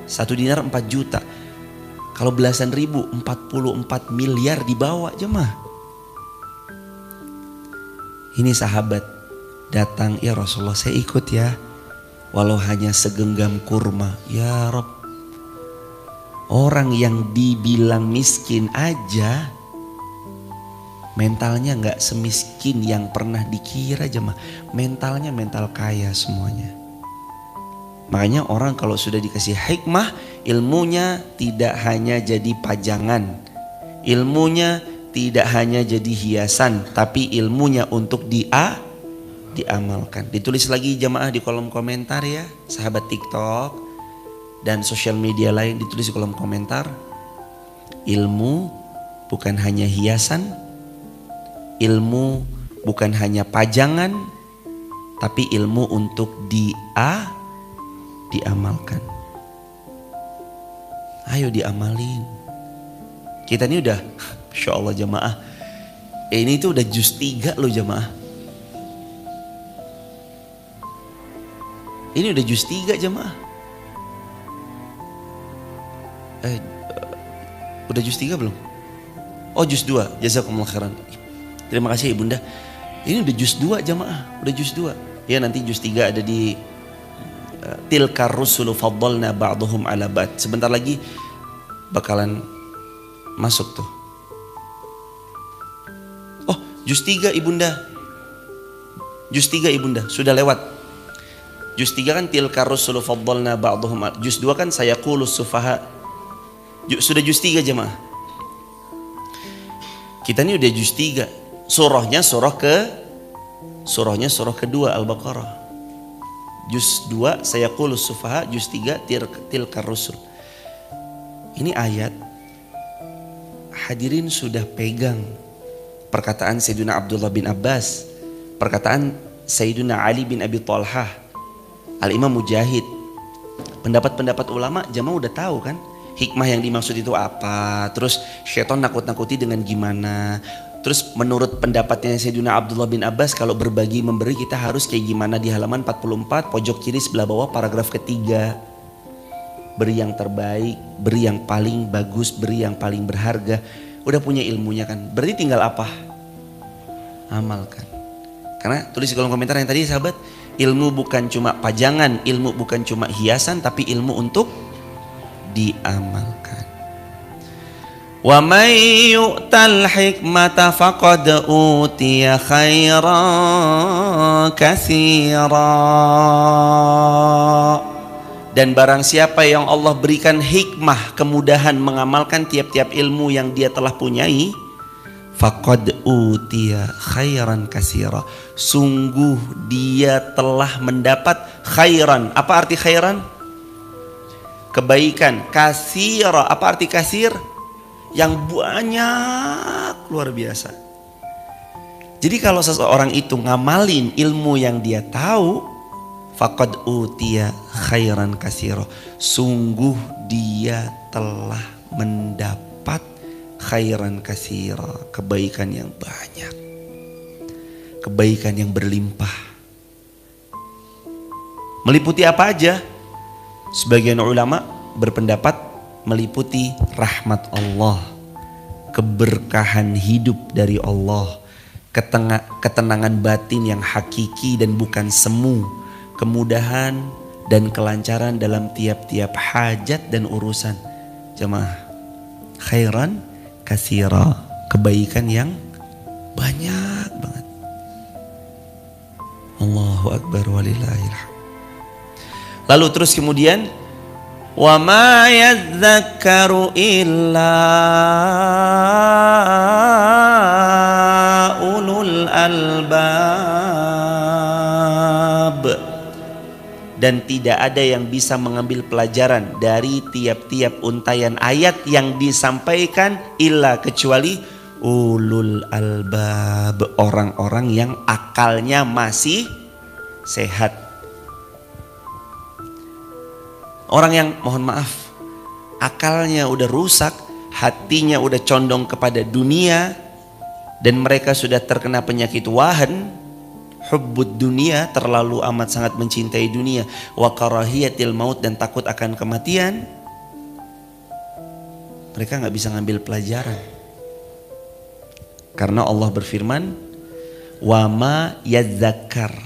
Speaker 1: 1 dinar 4 juta. Kalau belasan ribu, 44 miliar dibawa jemaah. Ini sahabat datang, ya Rasulullah saya ikut ya. Walau hanya segenggam kurma. Ya Rob, orang yang dibilang miskin aja mentalnya gak semiskin yang pernah dikira jemaah. Mentalnya mental kaya semuanya. Makanya orang kalau sudah dikasih hikmah, ilmunya tidak hanya jadi pajangan, ilmunya tidak hanya jadi hiasan, tapi ilmunya untuk diamalkan. Ditulis lagi jamaah di kolom komentar ya, sahabat TikTok dan sosial media lain, ditulis di kolom komentar. Ilmu bukan hanya hiasan, ilmu bukan hanya pajangan, tapi ilmu untuk diamalkan. Ayo diamalin. Kita ini udah, Masya Allah jamaah, ini tuh udah juz 3 loh jamaah. Ini udah juz 3 jemaah. Udah juz 3 belum? Oh juz 2, jazakumullah khairan. Terima kasih ibunda. Ini udah juz 2 jemaah, udah juz 2. Ya nanti juz 3 ada di Tilkar rusulu faddalna ba'duhum ala ba'd. Sebentar lagi bakalan masuk tuh. Oh juz 3 ibunda. Juz 3 ibunda, sudah lewat. Juz 3 kan tilkar rusulu faddalna ba'duhum. Juz 2 kan sayaqulus sufaha. Sudah juz 3 jemaah. Kita ini udah juz 3. Surahnya surah kedua Al-Baqarah. Juz 2 sayaqulus sufaha, juz 3 tilkar rusul. Ini ayat hadirin sudah pegang perkataan Sayyidina Abdullah bin Abbas, perkataan Sayyidina Ali bin Abi Thalhah, Al-Imam Mujahid. Pendapat-pendapat ulama jamaah udah tahu kan hikmah yang dimaksud itu apa, terus syaitan nakut-nakuti dengan gimana. Terus menurut pendapatnya Sayyidina Abdullah bin Abbas, kalau berbagi memberi kita harus kayak gimana, di halaman 44 pojok kiri sebelah bawah paragraf ketiga. Beri yang terbaik, beri yang paling bagus, beri yang paling berharga. Udah punya ilmunya kan, berarti tinggal apa? Amalkan. Karena tulis di kolom komentar yang tadi sahabat, ilmu bukan cuma pajangan, ilmu bukan cuma hiasan, tapi ilmu untuk diamalkan. Wa may yu'tal hikmata faqad utiya khairan katsira. Dan barang siapa yang Allah berikan hikmah, kemudahan mengamalkan tiap-tiap ilmu yang dia telah punyai, faqad utiya khairan katsira. Sungguh dia telah mendapat khairan. Apa arti khairan? Kebaikan. Katsira. Apa arti katsir? Yang banyak, luar biasa. Jadi kalau seseorang itu ngamalin ilmu yang dia tahu, faqad utiya khairan katsira. Sungguh dia telah mendapat khairan katsira, kebaikan yang banyak, kebaikan yang berlimpah. Meliputi apa aja? Sebagian ulama berpendapat meliputi rahmat Allah, keberkahan hidup dari Allah, ketenangan batin yang hakiki dan bukan semu, kemudahan dan kelancaran dalam tiap-tiap hajat dan urusan. Jemaah, khairan katsira, kebaikan yang banyak banget. Allahu akbar walillahilhamd. Lalu terus kemudian, wa ma yadhakkaru illa ulul albab. Dan tidak ada yang bisa mengambil pelajaran dari tiap-tiap untayan ayat yang disampaikan illa kecuali ulul albab, orang-orang yang akalnya masih sehat. Orang yang, mohon maaf, akalnya udah rusak, hatinya udah condong kepada dunia, dan mereka sudah terkena penyakit wahan, hubbud dunia, terlalu amat sangat mencintai dunia, wa karahiyatil maut, dan takut akan kematian. Mereka gak bisa ngambil pelajaran. Karena Allah berfirman, wa ma yadzakkar,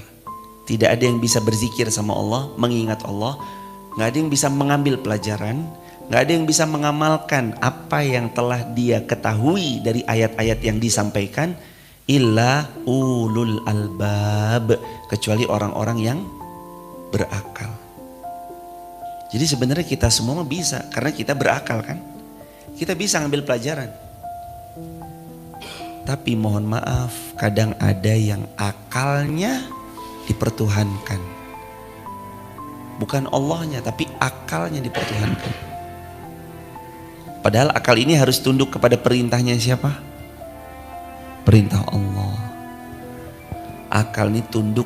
Speaker 1: tidak ada yang bisa berzikir sama Allah, mengingat Allah. Gak ada yang bisa mengambil pelajaran, gak ada yang bisa mengamalkan apa yang telah dia ketahui dari ayat-ayat yang disampaikan, illa ulul albab, kecuali orang-orang yang berakal. Jadi sebenarnya kita semua bisa, karena kita berakal kan. Kita bisa ngambil pelajaran. Tapi mohon maaf, kadang ada yang akalnya dipertuhankan. Bukan Allahnya, tapi akalnya dipertuhankan. Padahal akal ini harus tunduk kepada perintahnya siapa? Perintah Allah. Akal ini tunduk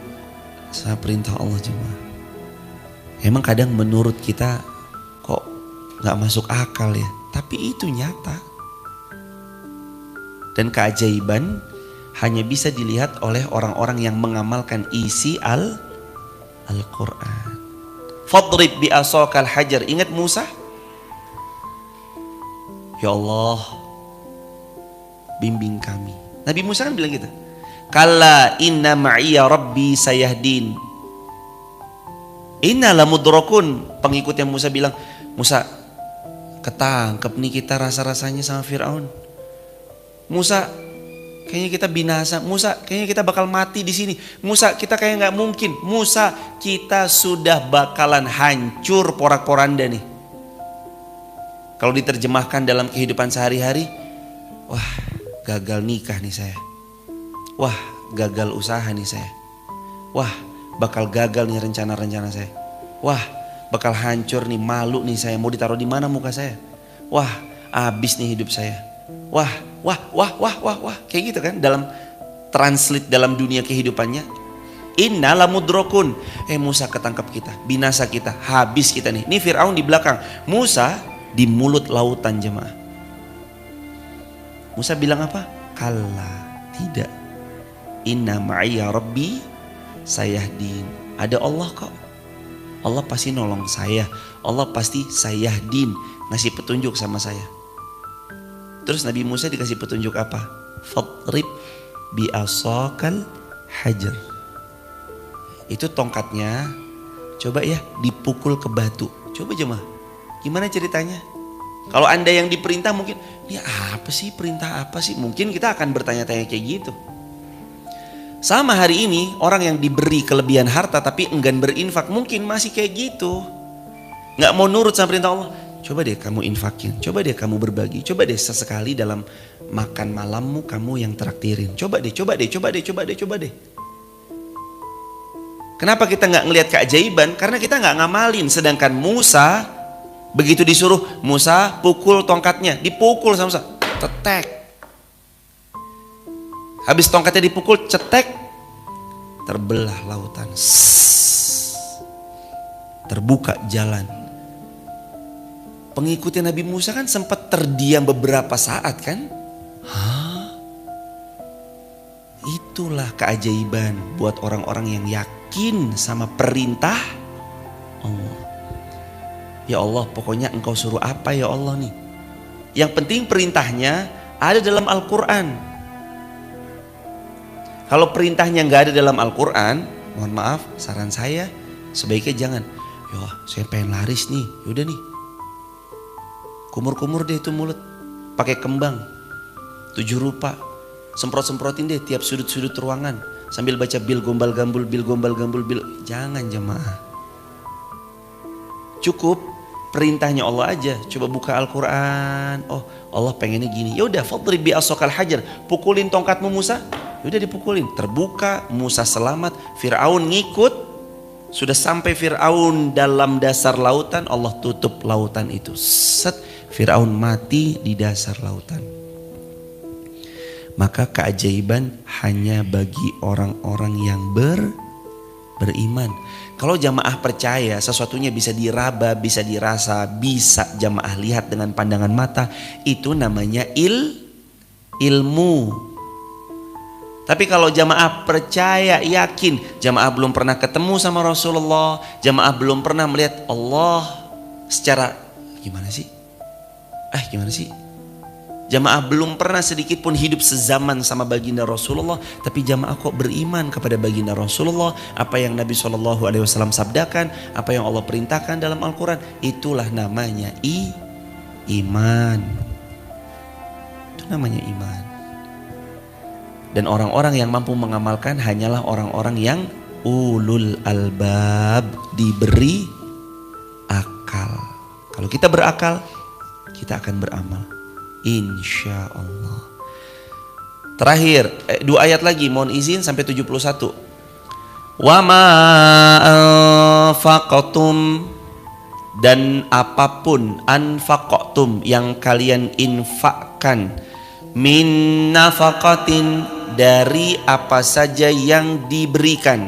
Speaker 1: sama perintah Allah cuma. Emang kadang menurut kita kok gak masuk akal ya, tapi itu nyata. Dan keajaiban hanya bisa dilihat oleh orang-orang yang mengamalkan isi Al-Quran. Fadrib bi asakal hajar. Ingat Musa? Ya Allah, bimbing kami. Nabi Musa kan bilang gitu. Kalla inna ma'iya rabbi sayahdin. Inna lamudrakun. Pengikutnya Musa bilang, Musa, ketangkep nih kita rasa-rasanya sama Fir'aun. Musa, kayaknya kita binasa. Musa, kayaknya kita bakal mati di sini. Musa, kita kayaknya nggak mungkin. Musa, kita sudah bakalan hancur porak-poranda nih. Kalau diterjemahkan dalam kehidupan sehari-hari, wah, gagal nikah nih saya. Wah, gagal usaha nih saya. Wah, bakal gagal nih rencana-rencana saya. Wah, bakal hancur nih, malu nih saya. Mau ditaruh di mana muka saya? Wah, habis nih hidup saya. Wah, wah, wah, wah, wah, wah. Kayak gitu kan dalam translate dalam dunia kehidupannya. Inna lamudrokun. Musa ketangkap kita, binasa kita, habis kita nih. Ini Fir'aun di belakang, Musa di mulut lautan jemaah. Musa bilang apa? Kalla, tidak. Inna ma'iyya rabbi sayahdin. Ada Allah kok. Allah pasti nolong saya. Allah pasti sayahdin, ngasih petunjuk sama saya. Terus Nabi Musa dikasih petunjuk apa? Fadrib bi asakal hajar. Itu tongkatnya, coba ya dipukul ke batu. Coba jemaah, gimana ceritanya? Kalau Anda yang diperintah mungkin, ini apa sih, perintah apa sih? Mungkin kita akan bertanya-tanya kayak gitu. Sama hari ini orang yang diberi kelebihan harta tapi enggan berinfak mungkin masih kayak gitu. Nggak mau nurut sama perintah Allah. Coba deh kamu infakin, coba deh kamu berbagi, coba deh sesekali dalam makan malammu kamu yang traktirin. Coba deh, coba deh, coba deh, coba deh, coba deh. Kenapa kita nggak ngelihat keajaiban? Karena kita nggak ngamalin. Sedangkan Musa begitu disuruh, Musa pukul tongkatnya, dipukul sama Musa, cetek. Habis tongkatnya dipukul, cetek, terbelah lautan, terbuka jalan. Pengikutnya Nabi Musa kan sempat terdiam beberapa saat kan? Itulah keajaiban buat orang-orang yang yakin sama perintah Allah. Ya Allah, pokoknya engkau suruh apa ya Allah nih. Yang penting perintahnya ada dalam Al-Quran. Kalau perintahnya nggak ada dalam Al-Quran, mohon maaf, saran saya sebaiknya jangan. Ya saya pengen laris nih, yaudah nih. Kumur-kumur deh itu mulut, pakai kembang 7 rupa, semprot-semprotin deh tiap sudut-sudut ruangan sambil baca bil gombal gambul, bil gombal gambul, bil. Jangan jemaah. Cukup perintahnya Allah aja. Coba buka Al-Quran. Oh Allah pengennya gini. Yaudah, fadrib bi asokal hajar. Pukulin tongkatmu Musa. Yaudah dipukulin. Terbuka, Musa selamat. Fir'aun ngikut. Sudah sampai Fir'aun dalam dasar lautan, Allah tutup lautan itu. Set, Fir'aun mati di dasar lautan. Maka keajaiban hanya bagi orang-orang yang beriman. Kalau jamaah percaya sesuatunya bisa diraba, bisa dirasa, bisa jamaah lihat dengan pandangan mata, itu namanya ilmu. Tapi kalau jamaah percaya, yakin, jamaah belum pernah ketemu sama Rasulullah, jamaah belum pernah melihat Allah secara gimana sih? Jamaah belum pernah sedikit pun hidup sezaman sama baginda Rasulullah, tapi jamaah kok beriman kepada baginda Rasulullah, apa yang Nabi SAW sabdakan, apa yang Allah perintahkan dalam Al-Quran, itulah namanya iman. Itu namanya iman. Dan orang-orang yang mampu mengamalkan hanyalah orang-orang yang ulul albab, diberi akal. Kalau kita berakal, kita akan beramal. Insya Allah. Terakhir, 2 ayat lagi, mohon izin sampai 71. Wa ma anfaqtum, dan apapun anfaqtum yang kalian infakkan, min nafaqatin, dari apa saja yang diberikan,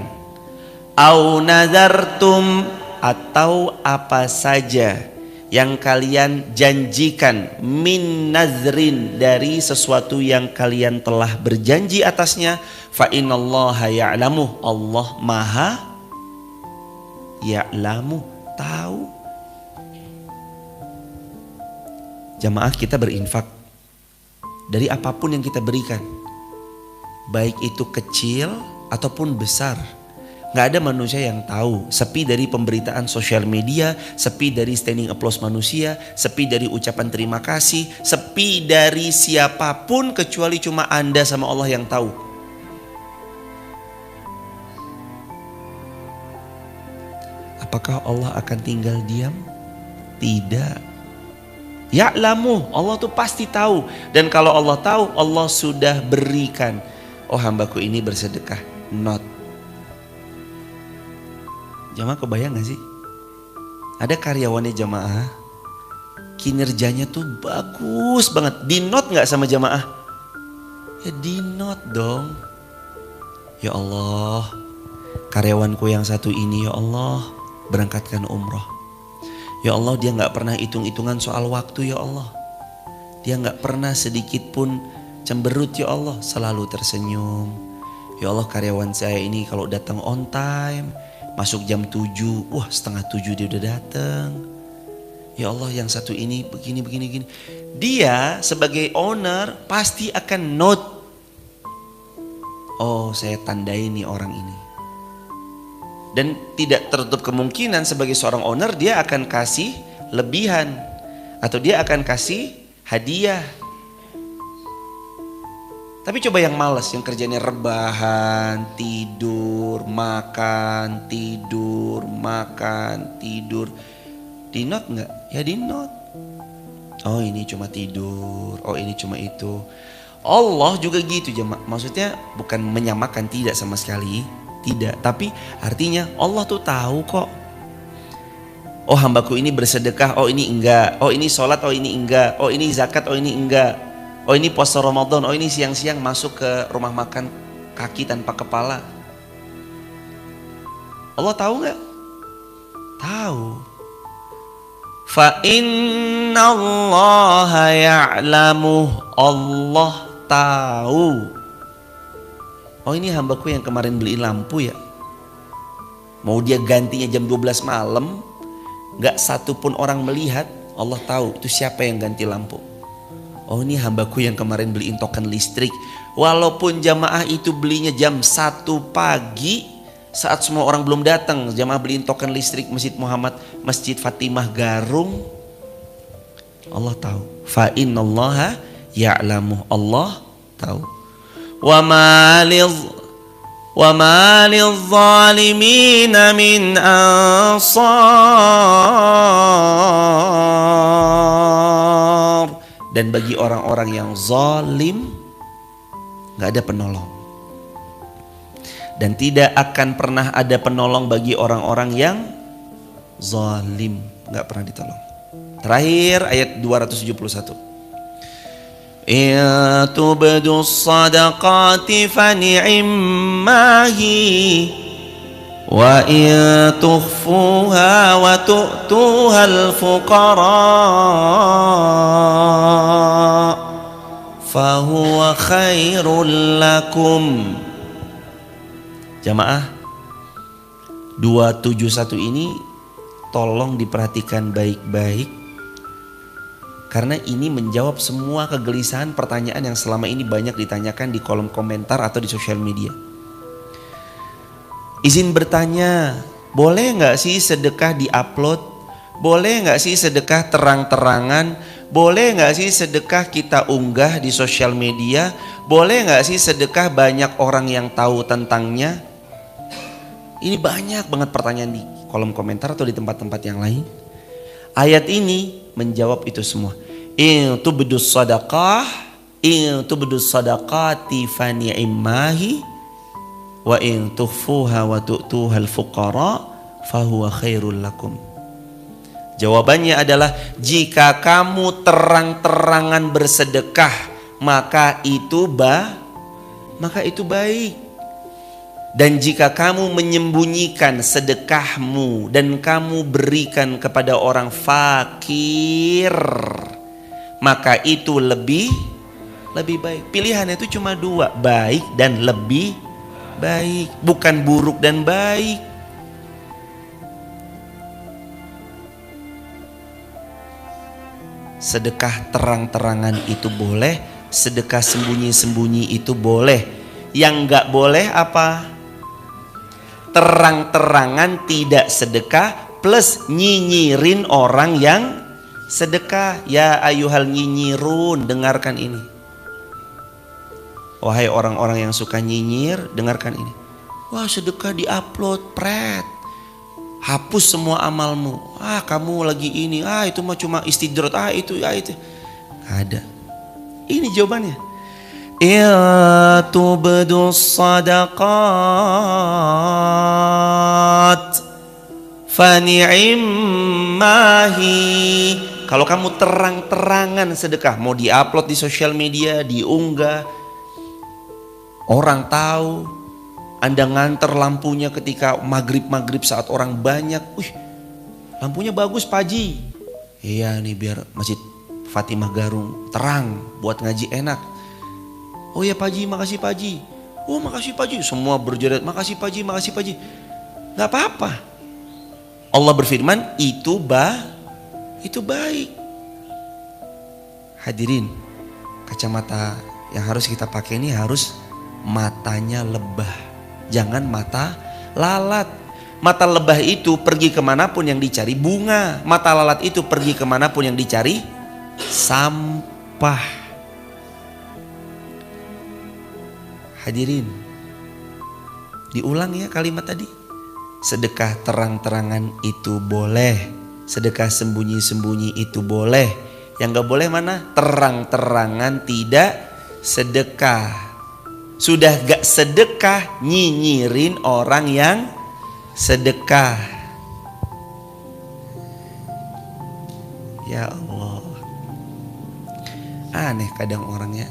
Speaker 1: au nazartum, atau apa saja yang kalian janjikan, min nazrin, dari sesuatu yang kalian telah berjanji atasnya, fa innallaha ya'lamu, Allah maha ya'lamu, tahu. Jamaah, kita berinfak dari apapun yang kita berikan, baik itu kecil ataupun besar. Gak ada manusia yang tahu, sepi dari pemberitaan sosial media, sepi dari standing applause manusia, sepi dari ucapan terima kasih, sepi dari siapapun kecuali cuma Anda sama Allah yang tahu. Apakah Allah akan tinggal diam? Tidak. Ya'lamu, Allah tuh pasti tahu. Dan kalau Allah tahu, Allah sudah berikan. Oh, hambaku ini bersedekah, not. Jamaah kebayang gak sih? Ada karyawannya jamaah kinerjanya tuh bagus banget. Di note gak sama jamaah? Ya di note dong. Ya Allah, karyawanku yang satu ini ya Allah, berangkatkan umroh. Ya Allah, dia gak pernah hitung-hitungan soal waktu ya Allah. Dia gak pernah sedikit pun cemberut ya Allah, selalu tersenyum. Ya Allah, karyawan saya ini kalau datang on time, masuk jam 7, wah setengah 7 dia udah datang. Ya Allah, yang satu ini begini. Dia sebagai owner pasti akan note. Oh, saya tandai nih orang ini. Dan tidak tertutup kemungkinan sebagai seorang owner dia akan kasih lebihan. Atau dia akan kasih hadiah. Tapi coba yang malas, yang kerjanya rebahan, tidur, makan, tidur, makan, tidur. Di note gak? Ya di note. Oh ini cuma tidur, oh ini cuma itu. Allah juga gitu jemaah. Maksudnya bukan menyamakan, tidak sama sekali. Tidak, tapi artinya Allah tuh tahu kok. Oh hambaku ini bersedekah, oh ini enggak. Oh ini sholat, oh ini enggak. Oh ini zakat, oh ini enggak. Oh ini puasa Ramadan, oh ini siang-siang masuk ke rumah makan kaki tanpa kepala. Allah tahu enggak? Tahu. Fa innallaha ya'lamu, Allah tahu. Oh ini hambaku yang kemarin beli lampu ya. Mau dia gantinya jam 12 malam, gak satu pun orang melihat, Allah tahu itu siapa yang ganti lampu. Oh ini hambaku yang kemarin beliin token listrik. Walaupun jamaah itu belinya jam 1 pagi, saat semua orang belum datang, jamaah beliin token listrik Masjid Muhammad, Masjid Fatimah Garung. Allah tahu. Fa innallaha ya'lamu, Allah tahu. Wa ma lidh-dhalimina min ansar. Dan bagi orang-orang yang zalim gak ada penolong. Dan tidak akan pernah ada penolong bagi orang-orang yang zalim, gak pernah ditolong. Terakhir ayat 271. In tubdus sadaqati fani'immahi wa in tukhfuha wa tu'tuha al-fuqara fahuwa khairul lakum. Jamaah 271 ini tolong diperhatikan baik-baik. Karena ini menjawab semua kegelisahan pertanyaan yang selama ini banyak ditanyakan di kolom komentar atau di sosial media. Izin bertanya, boleh gak sih sedekah diupload? Boleh gak sih sedekah terang-terangan? Boleh gak sih sedekah kita unggah di sosial media? Boleh gak sih sedekah banyak orang yang tahu tentangnya? Ini banyak banget pertanyaan di kolom komentar atau di tempat-tempat yang lain. Ayat ini menjawab itu semua. In tubdus sadaqati fani'immahi wa in tukhfuha wa tu'tuha al-fuqara fahuwa khairul lakum. Jawabannya adalah jika kamu terang-terangan bersedekah maka itu baik. Dan jika kamu menyembunyikan sedekahmu dan kamu berikan kepada orang fakir, maka itu lebih baik. Pilihannya itu cuma dua, baik dan lebih baik, bukan buruk dan baik. Sedekah terang-terangan itu boleh, sedekah sembunyi-sembunyi itu boleh. Yang enggak boleh apa? Terang-terangan tidak sedekah plus nyinyirin orang yang sedekah. Ya ayuhal nyinyirun, dengarkan ini. Wahai orang-orang yang suka nyinyir, dengarkan ini. Wah sedekah diupload, pret. Hapus semua amalmu. Ah kamu lagi ini, itu mah cuma istidrot, itu. Ada. Ini jawabannya. Tubdus sadaqat fani'immahi Kalau kamu terang-terangan sedekah, mau diupload di sosial media, diunggah, orang tahu, Anda nganter lampunya ketika maghrib saat orang banyak. Wih, lampunya bagus Pak Haji. Iya nih biar Masjid Fatimah Garung terang buat ngaji enak. Oh ya Pak Haji, makasih Pak Haji. Oh makasih Pak Haji. Semua berjerat, makasih Pak Haji, makasih Pak Haji. Gak apa-apa. Allah berfirman itu baik. Hadirin, kacamata yang harus kita pakai ini harus matanya lebah. Jangan mata lalat. Mata lebah itu pergi kemanapun yang dicari bunga. Mata lalat itu pergi kemanapun yang dicari sampah. Hadirin, diulang ya kalimat tadi. Sedekah terang-terangan itu boleh, sedekah sembunyi-sembunyi itu boleh. Yang gak boleh mana? Terang-terangan tidak sedekah. Sudah gak sedekah, nyinyirin orang yang sedekah. Ya Allah, aneh kadang orangnya.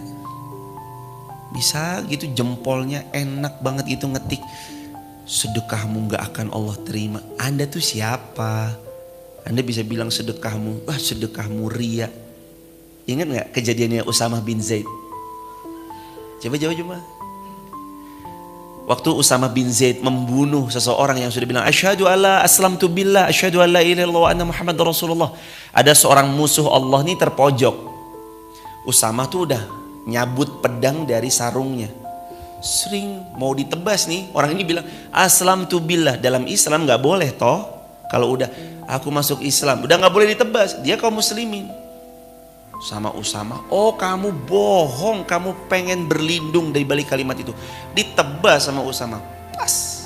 Speaker 1: Bisa gitu jempolnya enak banget gitu ngetik, sedekahmu gak akan Allah terima. Anda tuh siapa? Anda bisa bilang sedekahmu, sedekahmu ria. Ingat gak kejadiannya Usamah bin Zaid? Coba. Waktu Usamah bin Zaid membunuh seseorang yang sudah bilang asyhadu alla aslamtu billah, asyhadu alla ilaha illallah wa anna Muhammad Rasulullah. Ada seorang musuh Allah nih terpojok. Usamah tuh udah nyabut pedang dari sarungnya. Sering mau ditebas nih, orang ini bilang aslamtu billah. Dalam Islam gak boleh toh. Kalau udah aku masuk Islam, udah gak boleh ditebas. Dia kaum muslimin. Sama Usamah, oh kamu bohong, kamu pengen berlindung dari balik kalimat itu. Ditebas sama Usamah, pas.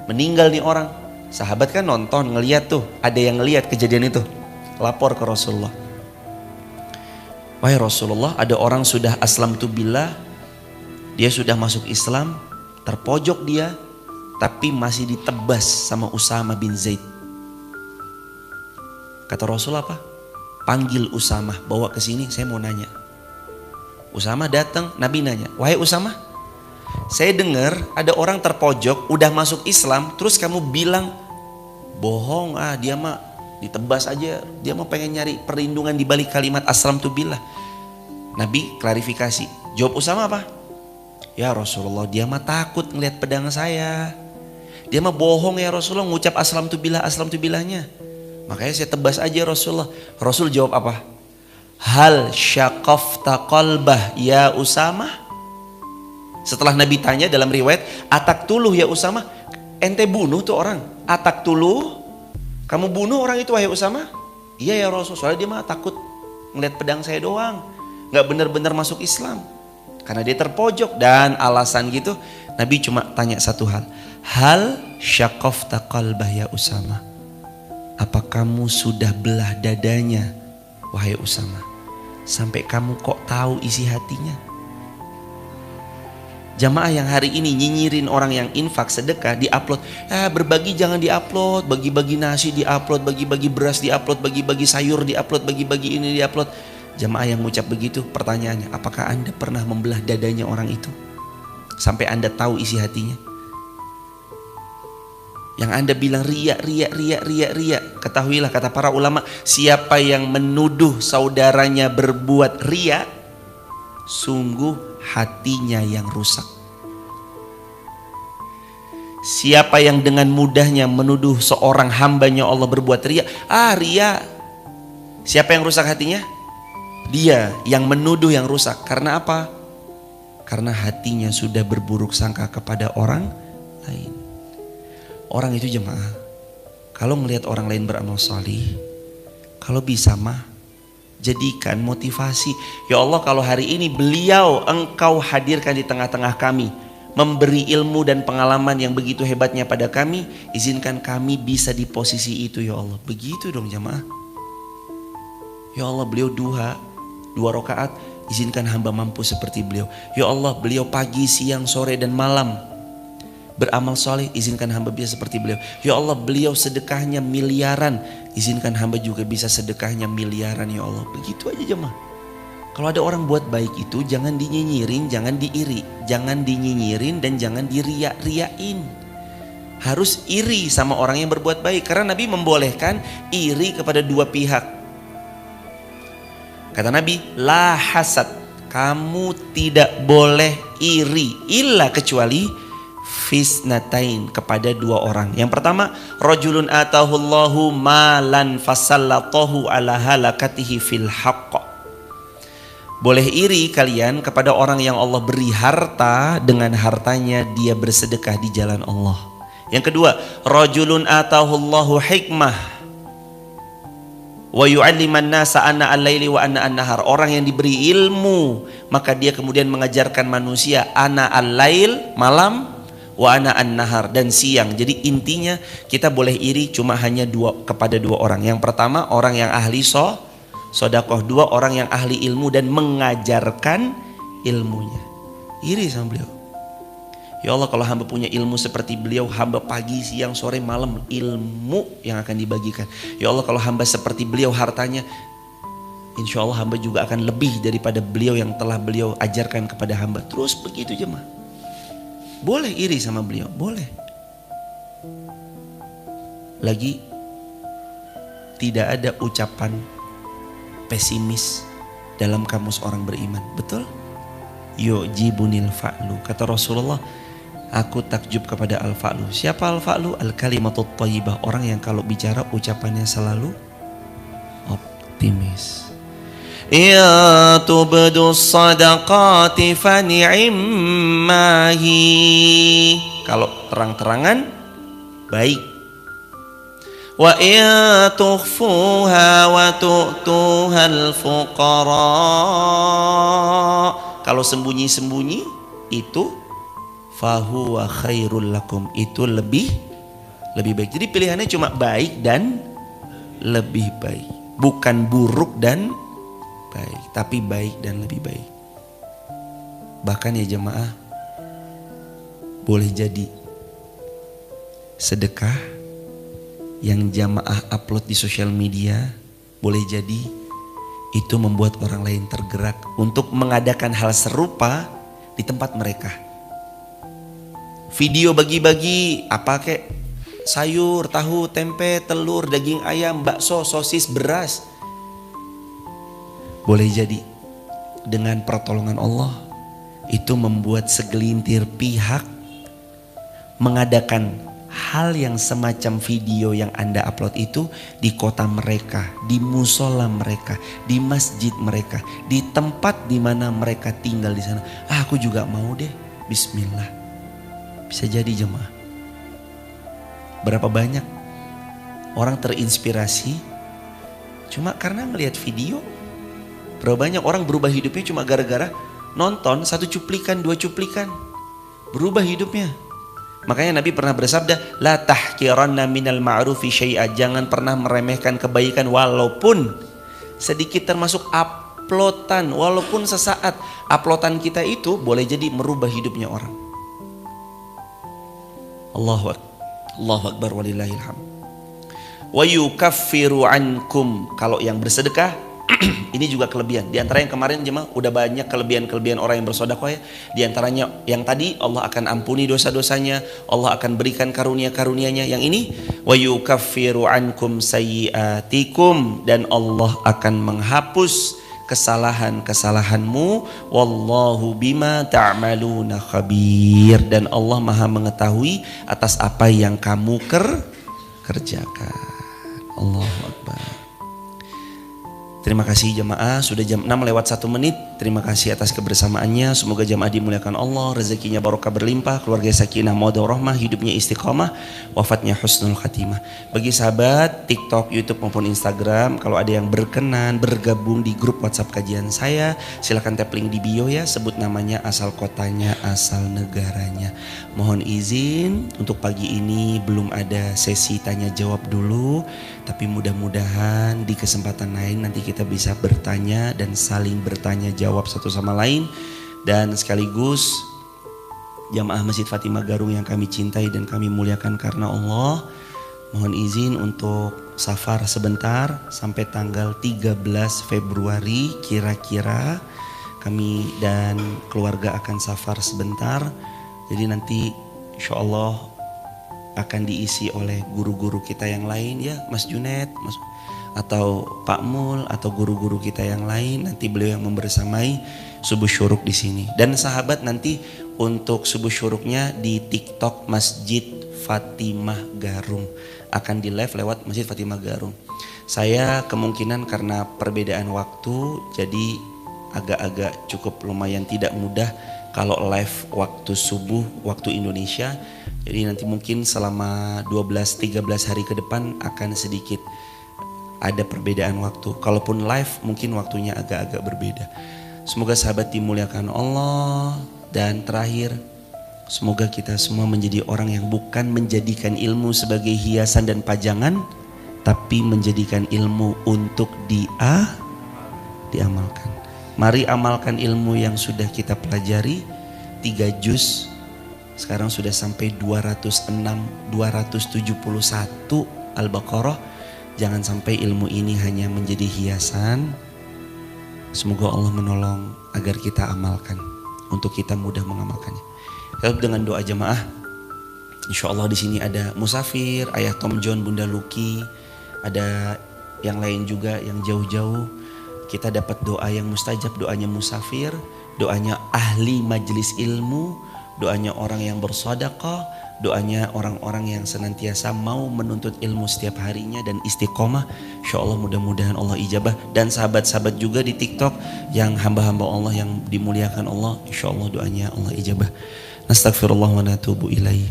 Speaker 1: Meninggal nih orang. Sahabat kan nonton, ngeliat tuh. Ada yang ngeliat kejadian itu. Lapor ke Rasulullah. Wahai Rasulullah, ada orang sudah aslamtu billah, dia sudah masuk Islam, terpojok dia, tapi masih ditebas sama Usamah bin Zaid. Kata Rasul apa? Panggil Usamah, bawa ke sini, saya mau nanya. Usamah datang, Nabi nanya, wahai Usamah, saya dengar ada orang terpojok, udah masuk Islam, terus kamu bilang bohong, dia mah ditebas aja, dia mah pengen nyari perlindungan di balik kalimat aslamtu billah. Nabi klarifikasi, jawab Usamah apa? Ya Rasulullah, dia mah takut ngelihat pedang saya. Dia mah bohong ya Rasulullah, ngucap aslamtu billahnya. Makanya saya tebas aja Rasulullah. Rasul jawab apa? Hal syaqafta qalbah ya Usamah. Setelah Nabi tanya dalam riwayat, atak tuluh ya Usamah, ente bunuh tuh orang. Atak tuluh, kamu bunuh orang itu wahai Usamah? Iya ya Rasul, soalnya dia mah takut ngeliat pedang saya doang, gak benar-benar masuk Islam. Karena dia terpojok dan alasan gitu. Nabi cuma tanya satu hal. Hal syaqafta qalbah ya Usamah. Apa kamu sudah belah dadanya wahai Usamah? Sampai kamu kok tahu isi hatinya? Jamaah yang hari ini nyinyirin orang yang infak sedekah diupload. Berbagi jangan diupload, bagi-bagi nasi diupload, bagi-bagi beras diupload, bagi-bagi sayur diupload, bagi-bagi ini diupload. Jamaah yang mengucap begitu, pertanyaannya, apakah Anda pernah membelah dadanya orang itu? Sampai Anda tahu isi hatinya? Yang Anda bilang ria. Ketahuilah kata para ulama, siapa yang menuduh saudaranya berbuat ria, sungguh hatinya yang rusak. Siapa yang dengan mudahnya menuduh seorang hambanya Allah berbuat ria, ria. Siapa yang rusak hatinya? Dia yang menuduh yang rusak. Karena apa? Karena hatinya sudah berburuk sangka kepada orang lain. Orang itu jemaah, kalau melihat orang lain beramal salih, kalau bisa mah jadikan motivasi. Ya Allah, kalau hari ini beliau engkau hadirkan di tengah-tengah kami, memberi ilmu dan pengalaman yang begitu hebatnya pada kami, izinkan kami bisa di posisi itu ya Allah. Begitu dong jemaah. Ya Allah, beliau dua rakaat, izinkan hamba mampu seperti beliau. Ya Allah, beliau pagi, siang, sore dan malam beramal soleh, izinkan hamba bisa seperti beliau. Ya Allah, beliau sedekahnya miliaran, Izinkan hamba juga bisa sedekahnya miliaran ya Allah. Begitu aja jemaah. Kalau ada orang buat baik itu jangan dinyinyirin, jangan diiri. Jangan dinyinyirin dan jangan diriak-riain. Harus iri sama orang yang berbuat baik. Karena Nabi membolehkan iri kepada dua pihak. Kata Nabi, la hasad. Kamu tidak boleh iri. Illa kecuali fisnatain, kepada dua orang. Yang pertama, rajulun atahullahu malan fasallatahu ala halakatihi fil haqq. Boleh iri kalian kepada orang yang Allah beri harta, dengan hartanya dia bersedekah di jalan Allah. Yang kedua, rajulun atahullahu hikmah wa yu'alliman nasa anna al-laili wa anna an-nahar. Orang yang diberi ilmu, maka dia kemudian mengajarkan manusia ana al-lail, malam, wa ana an-nahar, dan siang. Jadi intinya kita boleh iri cuma hanya kepada dua orang. Yang pertama, orang yang ahli sodakoh. Dua, orang yang ahli ilmu dan mengajarkan ilmunya. Iri sama beliau. Ya Allah, kalau hamba punya ilmu seperti beliau, hamba pagi, siang, sore, malam ilmu yang akan dibagikan. Ya Allah, kalau hamba seperti beliau hartanya, insya Allah hamba juga akan lebih daripada beliau yang telah beliau ajarkan kepada hamba. Terus begitu jemaah. Boleh iri sama beliau, boleh. Lagi tidak ada ucapan pesimis dalam kamus orang beriman, betul? Yu'jibunil fa'lu. Kata Rasulullah, aku takjub kepada al-fa'lu. Siapa al-fa'lu? Al-kalimatut thayyibah. Orang yang kalau bicara ucapannya selalu optimis. Ya tubdus sadaqati fa ni'immahi. Kalau terang-terangan baik. Wa in tukhfuha wa tu'tuhal fuqara. Kalau sembunyi-sembunyi itu fahuwa khairul lakum, itu lebih baik. Jadi pilihannya cuma baik dan lebih baik, bukan buruk dan baik, tapi baik dan lebih baik. Bahkan ya jemaah, boleh jadi sedekah yang jamaah upload di sosial media, boleh jadi itu membuat orang lain tergerak untuk mengadakan hal serupa di tempat mereka. Video bagi-bagi apa kek, sayur, tahu, tempe, telur, daging ayam, bakso, sosis, beras. Boleh jadi dengan pertolongan Allah itu membuat segelintir pihak mengadakan hal yang semacam video yang Anda upload itu di kota mereka, di musola mereka, di masjid mereka, di tempat di mana mereka tinggal di sana. Aku juga mau deh. Bismillah. Bisa jadi jemaah. Berapa banyak orang terinspirasi cuma karena melihat video. Berapa banyak orang berubah hidupnya cuma gara-gara nonton satu cuplikan, dua cuplikan. Berubah hidupnya. Makanya Nabi pernah bersabda, la tahqiranna minal ma'rufi syai'a. Jangan pernah meremehkan kebaikan walaupun sedikit, termasuk uploadan, walaupun sesaat. Uploadan kita itu boleh jadi merubah hidupnya orang. Allahu Akbar walillahil hamd. Wa yukaffiru ankum. Kalau yang bersedekah ini juga kelebihan. Di antara yang kemarin jemaah udah banyak kelebihan-kelebihan orang yang bersedekah ya. Di antaranya yang tadi Allah akan ampuni dosa-dosanya, Allah akan berikan karunia-karunia-Nya. Yang ini wa yukaffiru ankum sayyiatikum, dan Allah akan menghapus kesalahan-kesalahanmu. Wallahu bima ta'maluna khabir, dan Allah Maha mengetahui atas apa yang kamu kerjakan. Allahu Akbar. Terima kasih jemaah, sudah jam 6:01. Terima kasih atas kebersamaannya. Semoga jemaah dimuliakan Allah, rezekinya barokah berlimpah, keluarga sakinah mawaddah rahmah, hidupnya istiqomah, wafatnya husnul khatimah. Bagi sahabat TikTok, YouTube maupun Instagram, kalau ada yang berkenan bergabung di grup WhatsApp kajian saya, silakan tap link di bio ya, sebut namanya, asal kotanya, asal negaranya. Mohon izin untuk pagi ini belum ada sesi tanya jawab dulu, tapi mudah-mudahan di kesempatan lain nanti kita bisa bertanya dan saling bertanya jawab satu sama lain. Dan sekaligus jamaah Masjid Fatimah Garung yang kami cintai dan kami muliakan karena Allah, Mohon izin untuk safar sebentar sampai tanggal 13 Februari kira-kira kami dan keluarga akan safar sebentar. Jadi nanti insya Allah akan diisi oleh guru-guru kita yang lain ya, Mas Junet, atau Pak Mul atau guru-guru kita yang lain, nanti beliau yang membersamai subuh syuruk di sini. Dan sahabat nanti untuk subuh syuruknya di TikTok Masjid Fatimah Garung, akan di live lewat Masjid Fatimah Garung. Saya kemungkinan karena perbedaan waktu jadi agak-agak cukup lumayan tidak mudah kalau live waktu subuh waktu Indonesia. Jadi nanti mungkin selama 12-13 hari ke depan akan sedikit ada perbedaan waktu. Kalaupun live mungkin waktunya agak-agak berbeda. Semoga sahabat dimuliakan Allah. Dan terakhir, semoga kita semua menjadi orang yang bukan menjadikan ilmu sebagai hiasan dan pajangan, tapi menjadikan ilmu untuk diamalkan. Mari amalkan ilmu yang sudah kita pelajari. 3 juz sekarang sudah sampai 206, 271 Al-Baqarah. Jangan sampai ilmu ini hanya menjadi hiasan. Semoga Allah menolong agar kita amalkan, untuk kita mudah mengamalkannya. Kita dengan doa jamaah. Insya Allah di sini ada musafir, Ayah Tom John, Bunda Luki, ada yang lain juga yang jauh-jauh. Kita dapat doa yang mustajab, doanya musafir, doanya ahli majelis ilmu, doanya orang yang bersedekah, doanya orang-orang yang senantiasa mau menuntut ilmu setiap harinya dan istiqomah. Insya Allah mudah-mudahan Allah ijabah. Dan sahabat-sahabat juga di TikTok yang hamba-hamba Allah yang dimuliakan Allah, insya Allah doanya Allah ijabah. Nastaghfirullah wa natubu ilaih.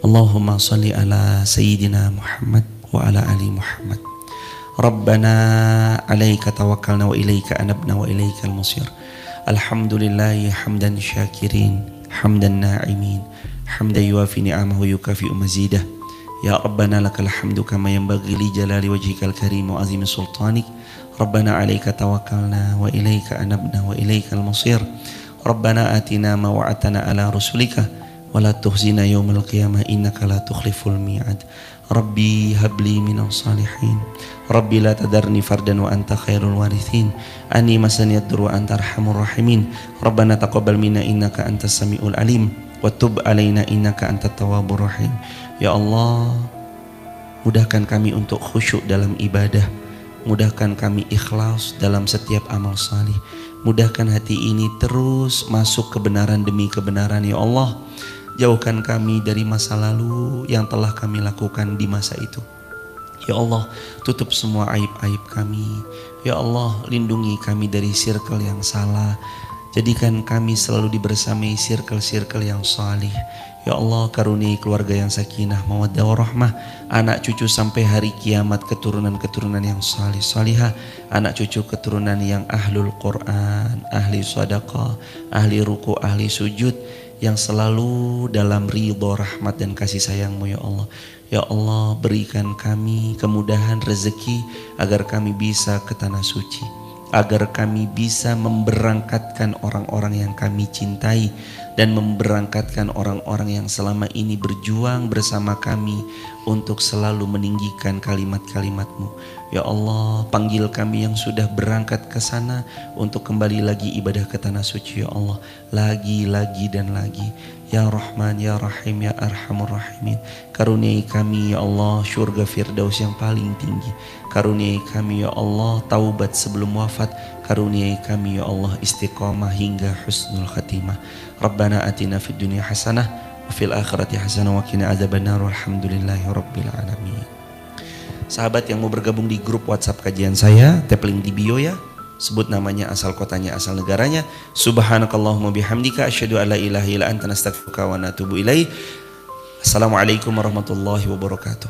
Speaker 1: Allahumma salli ala Sayyidina Muhammad wa ala ali Muhammad. Rabbana alaika tawakkalna wa ilaika anabna wa ilaikal masir. Alhamdulillahi hamdan syakirin, hamdan na'imin, hamdan yuafi ni'amahu yukafi'u mazidah. Ya Rabbana lakal hamdu kama yanbaghi li jalali wajhikal karim wa azimi sultanik. Rabbana alaika tawakkalna wa ilaika anabna wa ilaikal masir. Rabbana atina ma wa'atana ala rusulika wa la tukhzina yawmal qiyamah innaka la tukhliful mi'ad. Rabbi habli minas salihin. Rabbi la tadarni fardan wa anta khairul warithin. Ani masaniyad dur wa anta arhamur rahimin. Rabbana taqabbal minna innaka antas samiul alim wa tub alaina innaka antat tawwabur rahim. Ya Allah, mudahkan kami untuk khusyuk dalam ibadah. Mudahkan kami ikhlas dalam setiap amal salih. Mudahkan hati ini terus masuk kebenaran demi kebenaran ya Allah. Jauhkan kami dari masa lalu yang telah kami lakukan di masa itu. Ya Allah, tutup semua aib-aib kami. Ya Allah, lindungi kami dari circle yang salah. Jadikan kami selalu dibersamai circle-circle yang salih. Ya Allah, karuniai keluarga yang sakinah, mawaddah warahmah, anak cucu sampai hari kiamat, keturunan-keturunan yang salih salihah, anak cucu keturunan yang ahlul Quran, ahli sedekah, ahli ruku, ahli sujud, yang selalu dalam ridho, rahmat dan kasih sayang-Mu ya Allah. Ya Allah, berikan kami kemudahan rezeki agar kami bisa ke tanah suci, agar kami bisa memberangkatkan orang-orang yang kami cintai dan memberangkatkan orang-orang yang selama ini berjuang bersama kami untuk selalu meninggikan kalimat-kalimat-Mu. Ya Allah, panggil kami yang sudah berangkat ke sana untuk kembali lagi ibadah ke tanah suci ya Allah, lagi dan lagi. Ya Rahman, Ya Rahim, Ya Arhamur Rahimin. Karuniai kami ya Allah syurga firdaus yang paling tinggi. Karuniai kami ya Allah taubat sebelum wafat. Karuniai kami ya Allah istiqamah hingga husnul khatimah. Rabbana atina fid dunya hasanah wa fil akhirati hasanah wa qina adzabannar. Walhamdulillahi rabbil alamin. Sahabat yang mau bergabung di grup WhatsApp kajian saya, tap link di bio ya. Sebut namanya, asal kotanya, asal negaranya. Subhanakallahumma bihamdika asyhadu an la ilaha illa anta nastaghfiruka wa natubu ilaik. Assalamualaikum warahmatullahi wabarakatuh.